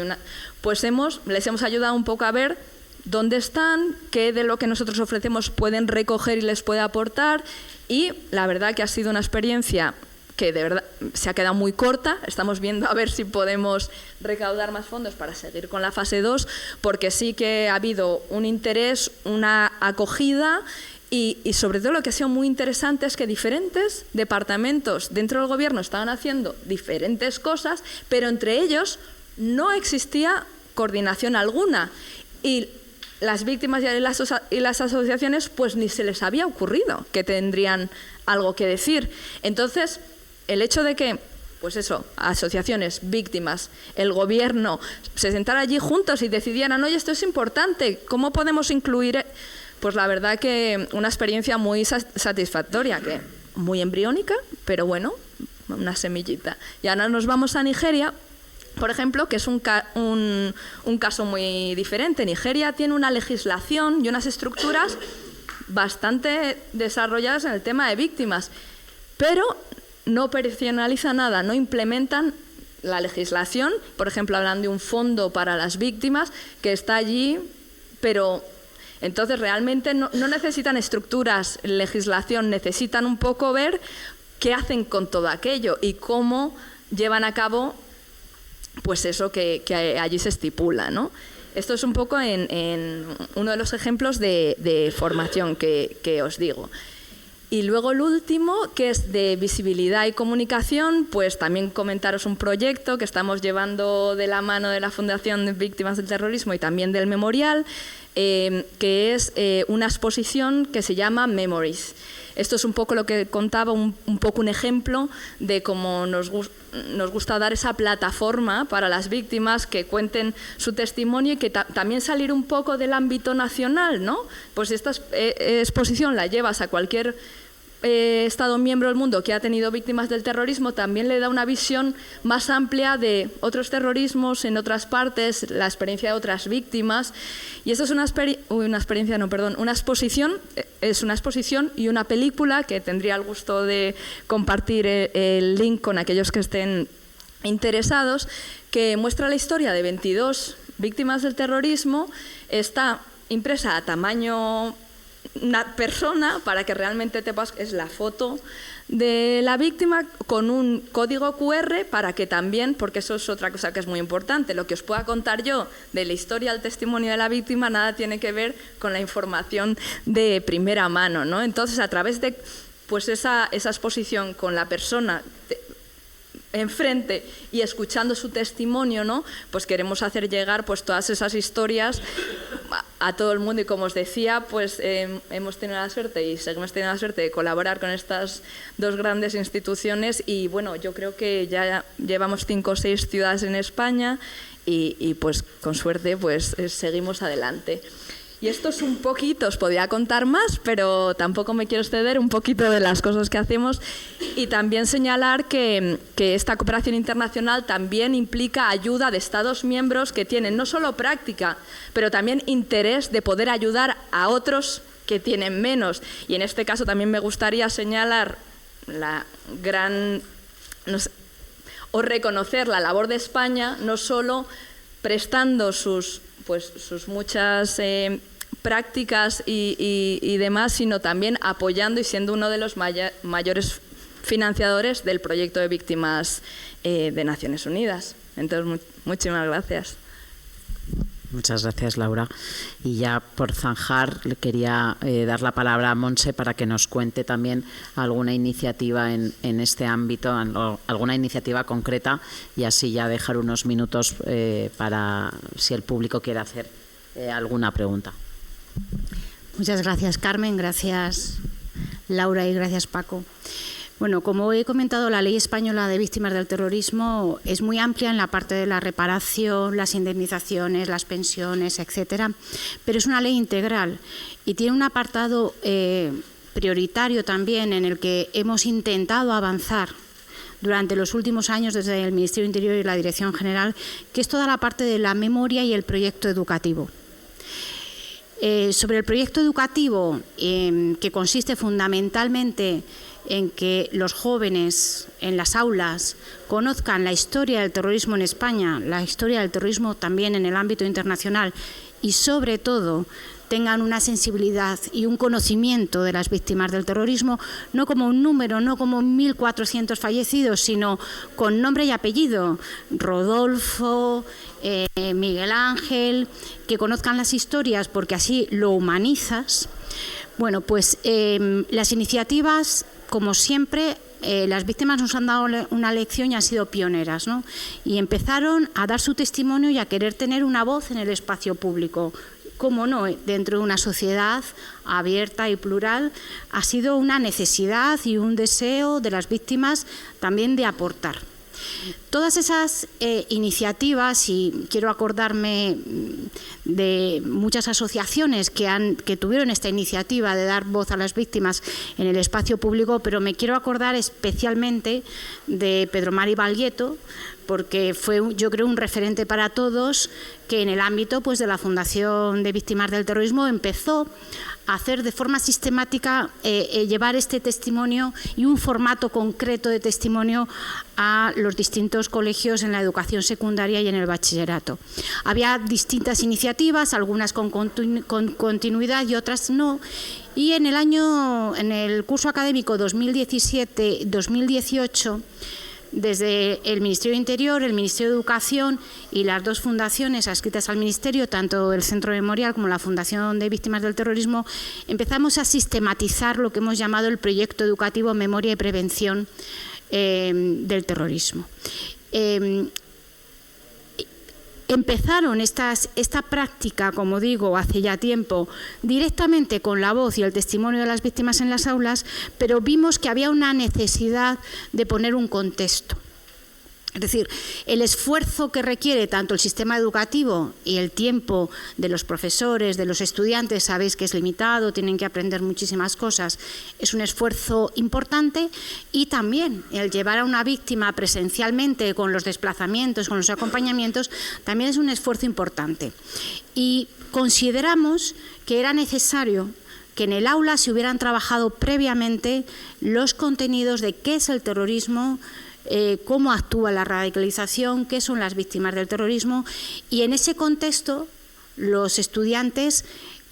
pues les hemos ayudado un poco a ver dónde están, qué de lo que nosotros ofrecemos pueden recoger y les puede aportar, y la verdad que ha sido una experiencia que de verdad se ha quedado muy corta. Estamos viendo a ver si podemos recaudar más fondos para seguir con la fase 2, porque sí que ha habido un interés, una acogida y sobre todo lo que ha sido muy interesante es que diferentes departamentos dentro del gobierno estaban haciendo diferentes cosas, pero entre ellos no existía coordinación alguna y las víctimas y las asociaciones pues ni se les había ocurrido que tendrían algo que decir. Entonces, el hecho de que, pues eso, asociaciones, víctimas, el gobierno se sentaran allí juntos y decidieran, oye, esto es importante, ¿cómo podemos incluir? Pues la verdad que una experiencia muy satisfactoria, que muy embriónica, pero bueno, una semillita. Y ahora nos vamos a Nigeria, por ejemplo, que es un caso muy diferente. Nigeria tiene una legislación y unas estructuras bastante desarrolladas en el tema de víctimas, pero no operacionaliza nada, no implementan la legislación. Por ejemplo, hablan de un fondo para las víctimas que está allí, pero entonces realmente no necesitan estructuras, legislación, necesitan un poco ver qué hacen con todo aquello y cómo llevan a cabo pues eso que allí se estipula, ¿no? Esto es un poco en uno de los ejemplos de formación que os digo. Y luego el último, que es de visibilidad y comunicación, pues también comentaros un proyecto que estamos llevando de la mano de la Fundación de Víctimas del Terrorismo y también del Memorial, que es una exposición que se llama Memories. Esto es un poco lo que contaba, un poco un ejemplo de cómo nos gusta dar esa plataforma para las víctimas que cuenten su testimonio y que también salir un poco del ámbito nacional, ¿no? Pues esta exposición la llevas a cualquier Estado miembro del mundo que ha tenido víctimas del terrorismo, también le da una visión más amplia de otros terrorismos en otras partes, la experiencia de otras víctimas. Y esto es una exposición, es una exposición y una película que tendría el gusto de compartir el link con aquellos que estén interesados, que muestra la historia de 22 víctimas del terrorismo. Está impresa a tamaño una persona para que realmente es la foto de la víctima con un código QR para que también, porque eso es otra cosa que es muy importante, lo que os pueda contar yo de la historia, el testimonio de la víctima, nada tiene que ver con la información de primera mano, ¿no? Entonces, a través de pues esa exposición con la persona enfrente y escuchando su testimonio, ¿no? Pues queremos hacer llegar pues todas esas historias a todo el mundo. Y como os decía, pues hemos tenido la suerte y seguimos teniendo la suerte de colaborar con estas dos grandes instituciones y bueno, yo creo que ya llevamos 5 o 6 ciudades en España y pues con suerte pues seguimos adelante. Y esto es un poquito, os podría contar más, pero tampoco me quiero exceder, un poquito de las cosas que hacemos y también señalar que esta cooperación internacional también implica ayuda de Estados miembros que tienen no solo práctica, pero también interés de poder ayudar a otros que tienen menos. Y en este caso también me gustaría señalar la gran, o reconocer la labor de España, no solo prestando sus muchas prácticas y demás, sino también apoyando y siendo uno de los mayores financiadores del proyecto de víctimas de Naciones Unidas. Entonces, muchísimas gracias. Muchas gracias, Laura. Y ya por zanjar, le quería dar la palabra a Montse para que nos cuente también alguna iniciativa en este ámbito, alguna iniciativa concreta, y así ya dejar unos minutos para si el público quiere hacer alguna pregunta. Muchas gracias, Carmen. Gracias, Laura, y gracias, Paco. Bueno, como he comentado, la Ley Española de Víctimas del Terrorismo es muy amplia en la parte de la reparación, las indemnizaciones, las pensiones, etcétera, pero es una ley integral y tiene un apartado prioritario también en el que hemos intentado avanzar durante los últimos años desde el Ministerio de Interior y la Dirección General, que es toda la parte de la memoria y el proyecto educativo. Sobre el proyecto educativo, que consiste fundamentalmente en que los jóvenes en las aulas conozcan la historia del terrorismo en España, la historia del terrorismo también en el ámbito internacional y sobre todo tengan una sensibilidad y un conocimiento de las víctimas del terrorismo, no como un número, no como 1.400 fallecidos, sino con nombre y apellido, Rodolfo, Miguel Ángel, que conozcan las historias porque así lo humanizas. Bueno, pues las iniciativas, como siempre, las víctimas nos han dado una lección y han sido pioneras, ¿no? Y empezaron a dar su testimonio y a querer tener una voz en el espacio público. Cómo no, dentro de una sociedad abierta y plural, ha sido una necesidad y un deseo de las víctimas también de aportar. Todas esas iniciativas, y quiero acordarme de muchas asociaciones que tuvieron esta iniciativa de dar voz a las víctimas en el espacio público, pero me quiero acordar especialmente de Pedro Mari Baglietto, porque fue, yo creo, un referente para todos, que en el ámbito pues, de la Fundación de Víctimas del Terrorismo empezó a hacer de forma sistemática, llevar este testimonio y un formato concreto de testimonio a los distintos colegios en la educación secundaria y en el bachillerato. Había distintas iniciativas, algunas con continuidad y otras no, y en el curso académico 2017-2018, desde el Ministerio de Interior, el Ministerio de Educación y las dos fundaciones adscritas al Ministerio, tanto el Centro Memorial como la Fundación de Víctimas del Terrorismo, empezamos a sistematizar lo que hemos llamado el proyecto educativo Memoria y Prevención del Terrorismo. Empezaron esta práctica, como digo, hace ya tiempo, directamente con la voz y el testimonio de las víctimas en las aulas, pero vimos que había una necesidad de poner un contexto. Es decir, el esfuerzo que requiere tanto el sistema educativo y el tiempo de los profesores, de los estudiantes, sabéis que es limitado, tienen que aprender muchísimas cosas, es un esfuerzo importante, y también el llevar a una víctima presencialmente con los desplazamientos, con los acompañamientos, también es un esfuerzo importante. Y consideramos que era necesario que en el aula se hubieran trabajado previamente los contenidos de qué es el terrorismo, cómo actúa la radicalización, qué son las víctimas del terrorismo, y en ese contexto los estudiantes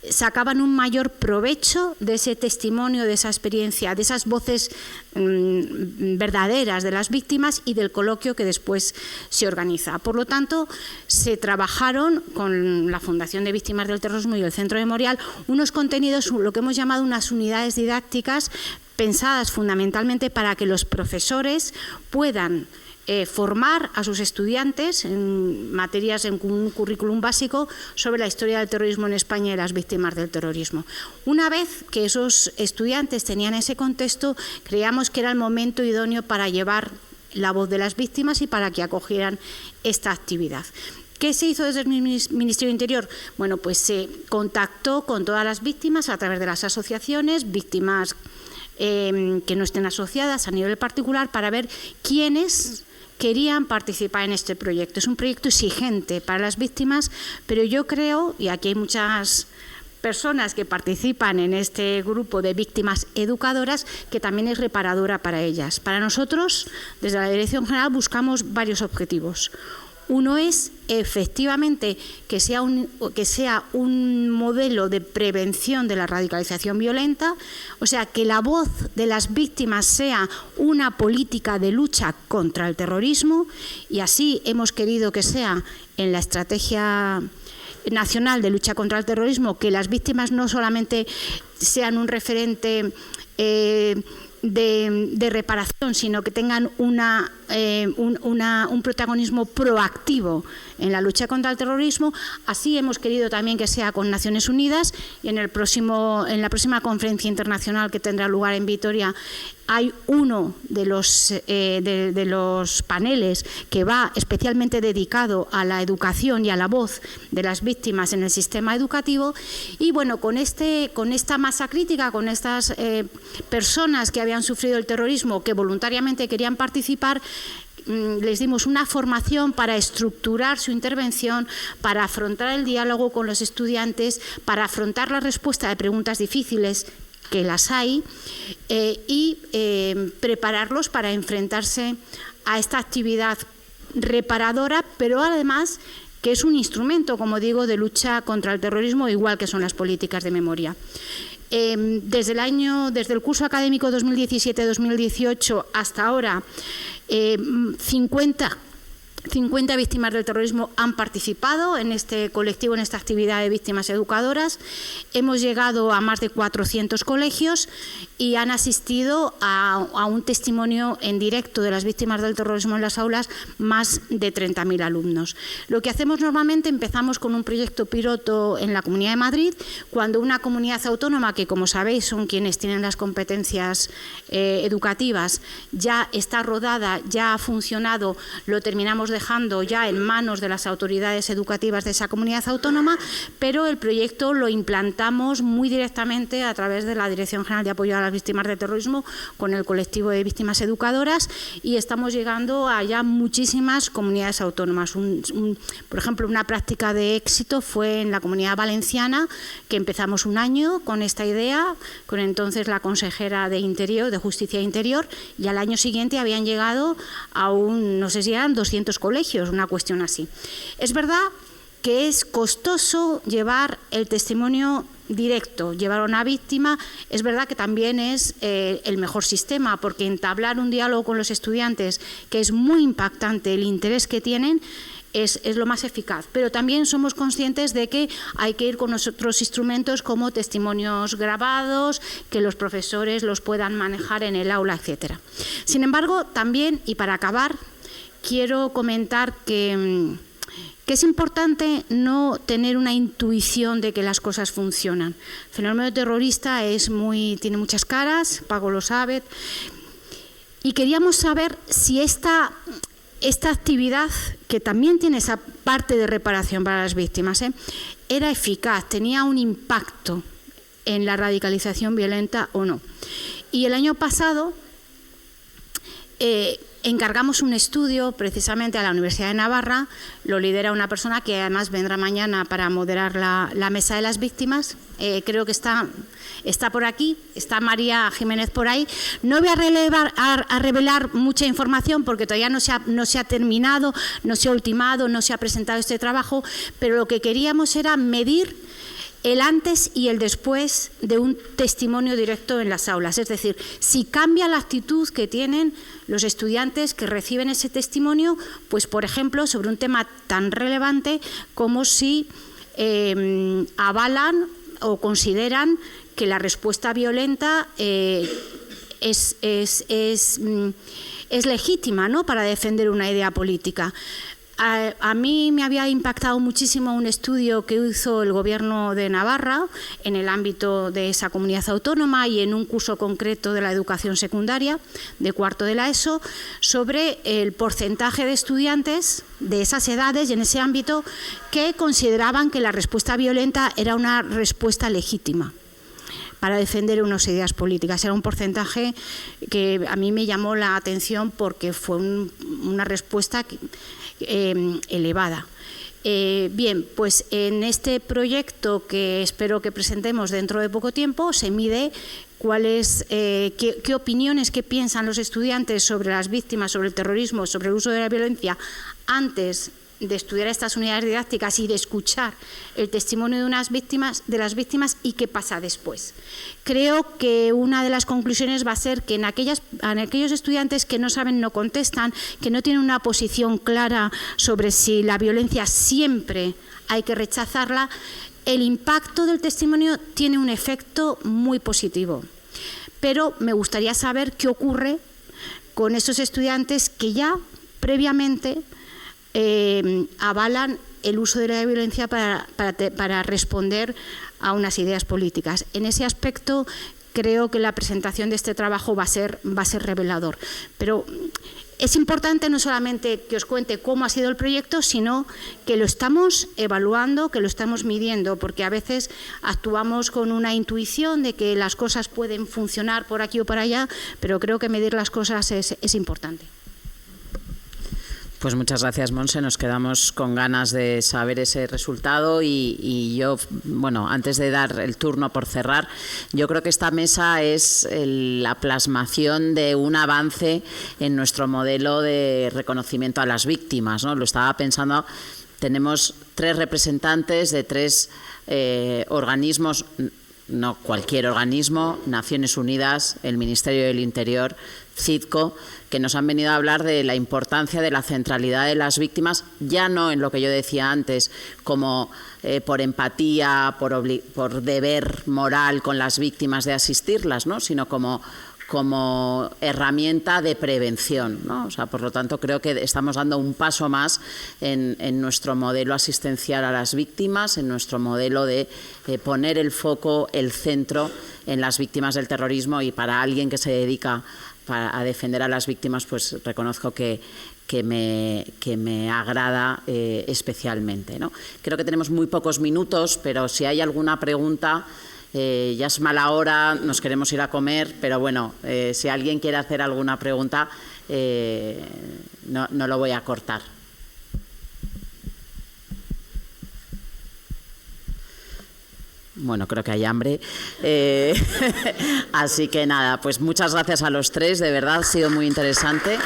sacaban un mayor provecho de ese testimonio, de esa experiencia, de esas voces verdaderas de las víctimas y del coloquio que después se organiza. Por lo tanto, se trabajaron con la Fundación de Víctimas del Terrorismo y el Centro Memorial unos contenidos, lo que hemos llamado unas unidades didácticas pensadas fundamentalmente para que los profesores puedan formar a sus estudiantes en materias, en un currículum básico sobre la historia del terrorismo en España y las víctimas del terrorismo. Una vez que esos estudiantes tenían ese contexto, creíamos que era el momento idóneo para llevar la voz de las víctimas y para que acogieran esta actividad. ¿Qué se hizo desde el Ministerio de Interior? Bueno, pues se contactó con todas las víctimas a través de las asociaciones, víctimas que no estén asociadas a nivel particular, para ver quiénes querían participar en este proyecto. Es un proyecto exigente para las víctimas, pero yo creo, y aquí hay muchas personas que participan en este grupo de víctimas educadoras, que también es reparadora para ellas. Para nosotros, desde la Dirección General, buscamos varios objetivos. Uno es, efectivamente, que sea un modelo de prevención de la radicalización violenta, o sea, que la voz de las víctimas sea una política de lucha contra el terrorismo, y así hemos querido que sea en la Estrategia Nacional de Lucha contra el Terrorismo, que las víctimas no solamente sean un referente de reparación, sino que tengan un protagonismo proactivo en la lucha contra el terrorismo. Así hemos querido también que sea con Naciones Unidas, y en la próxima conferencia internacional que tendrá lugar en Vitoria hay uno de los paneles que va especialmente dedicado a la educación y a la voz de las víctimas en el sistema educativo. Y bueno, con esta masa crítica, con estas personas que habían sufrido el terrorismo, que voluntariamente querían participar, les dimos una formación para estructurar su intervención, para afrontar el diálogo con los estudiantes, para afrontar la respuesta de preguntas difíciles, que las hay, y prepararlos para enfrentarse a esta actividad reparadora, pero además que es un instrumento, como digo, de lucha contra el terrorismo, igual que son las políticas de memoria. Desde el curso académico 2017-2018 hasta ahora, 50 víctimas del terrorismo han participado en este colectivo, en esta actividad de víctimas educadoras. Hemos llegado a más de 400 colegios y han asistido a un testimonio en directo de las víctimas del terrorismo en las aulas más de 30.000 alumnos. Lo que hacemos normalmente, empezamos con un proyecto piloto en la Comunidad de Madrid, cuando una comunidad autónoma, que como sabéis son quienes tienen las competencias educativas, ya está rodada, ya ha funcionado, lo terminamos dejando ya en manos de las autoridades educativas de esa comunidad autónoma, pero el proyecto lo implantamos muy directamente a través de la Dirección General de Apoyo a las Víctimas del Terrorismo con el colectivo de víctimas educadoras, y estamos llegando a ya muchísimas comunidades autónomas. Por ejemplo, una práctica de éxito fue en la Comunidad Valenciana, que empezamos un año con esta idea, con entonces la consejera de Interior, de Justicia e Interior, y al año siguiente habían llegado a no sé si eran 200 colegios, una cuestión así. Es verdad que es costoso llevar el testimonio directo, llevar a una víctima. Es verdad que también es el mejor sistema, porque entablar un diálogo con los estudiantes, que es muy impactante el interés que tienen, es lo más eficaz, pero también somos conscientes de que hay que ir con otros instrumentos como testimonios grabados, que los profesores los puedan manejar en el aula, etcétera. Sin embargo, también, y para acabar, quiero comentar que es importante no tener una intuición de que las cosas funcionan. El fenómeno terrorista tiene muchas caras, Paco lo sabe, y queríamos saber si esta actividad, que también tiene esa parte de reparación para las víctimas, era eficaz, tenía un impacto en la radicalización violenta o no. Y el año pasado encargamos un estudio precisamente a la Universidad de Navarra, lo lidera una persona que además vendrá mañana para moderar la mesa de las víctimas, creo que está por aquí, está María Jiménez por ahí. No voy a revelar mucha información porque todavía no se ha terminado, no se ha ultimado, no se ha presentado este trabajo, pero lo que queríamos era medir el antes y el después de un testimonio directo en las aulas. Es decir, si cambia la actitud que tienen los estudiantes que reciben ese testimonio, pues por ejemplo, sobre un tema tan relevante como si avalan o consideran que la respuesta violenta es legítima, ¿no?, para defender una idea política. A mí me había impactado muchísimo un estudio que hizo el Gobierno de Navarra en el ámbito de esa comunidad autónoma y en un curso concreto de la educación secundaria de cuarto de la ESO, sobre el porcentaje de estudiantes de esas edades y en ese ámbito que consideraban que la respuesta violenta era una respuesta legítima para defender unas ideas políticas. Era un porcentaje que a mí me llamó la atención porque fue una respuesta elevada. Bien, pues en este proyecto que espero que presentemos dentro de poco tiempo se mide qué opiniones, qué piensan los estudiantes sobre las víctimas, sobre el terrorismo, sobre el uso de la violencia antes de estudiar estas unidades didácticas y de escuchar el testimonio de las víctimas y qué pasa después. Creo que una de las conclusiones va a ser que en aquellos estudiantes que no saben, no contestan, que no tienen una posición clara sobre si la violencia siempre hay que rechazarla, el impacto del testimonio tiene un efecto muy positivo. Pero me gustaría saber qué ocurre con esos estudiantes que ya previamente avalan el uso de la violencia para responder a unas ideas políticas. En ese aspecto creo que la presentación de este trabajo va a ser revelador. Pero es importante no solamente que os cuente cómo ha sido el proyecto, sino que lo estamos evaluando, que lo estamos midiendo, porque a veces actuamos con una intuición de que las cosas pueden funcionar por aquí o por allá, pero creo que medir las cosas es importante. Pues muchas gracias, Monse. Nos quedamos con ganas de saber ese resultado y yo, bueno, antes de dar el turno por cerrar, yo creo que esta mesa es la plasmación de un avance en nuestro modelo de reconocimiento a las víctimas, ¿no? Lo estaba pensando, tenemos 3 representantes de 3 organismos, no cualquier organismo, Naciones Unidas, el Ministerio del Interior, CIDCO, que nos han venido a hablar de la importancia de la centralidad de las víctimas, ya no en lo que yo decía antes, como por empatía, por deber moral con las víctimas de asistirlas, ¿no?, sino como herramienta de prevención, ¿no? O sea, por lo tanto, creo que estamos dando un paso más en nuestro modelo asistencial a las víctimas, en nuestro modelo de poner el foco, el centro en las víctimas del terrorismo, y para alguien que se dedica a defender a las víctimas, pues reconozco que me agrada especialmente, ¿no? Creo que tenemos muy pocos minutos, pero si hay alguna pregunta, ya es mala hora, nos queremos ir a comer, pero bueno, si alguien quiere hacer alguna pregunta, no lo voy a cortar. Bueno, creo que hay hambre. Así que nada, pues muchas gracias a los 3, de verdad ha sido muy interesante.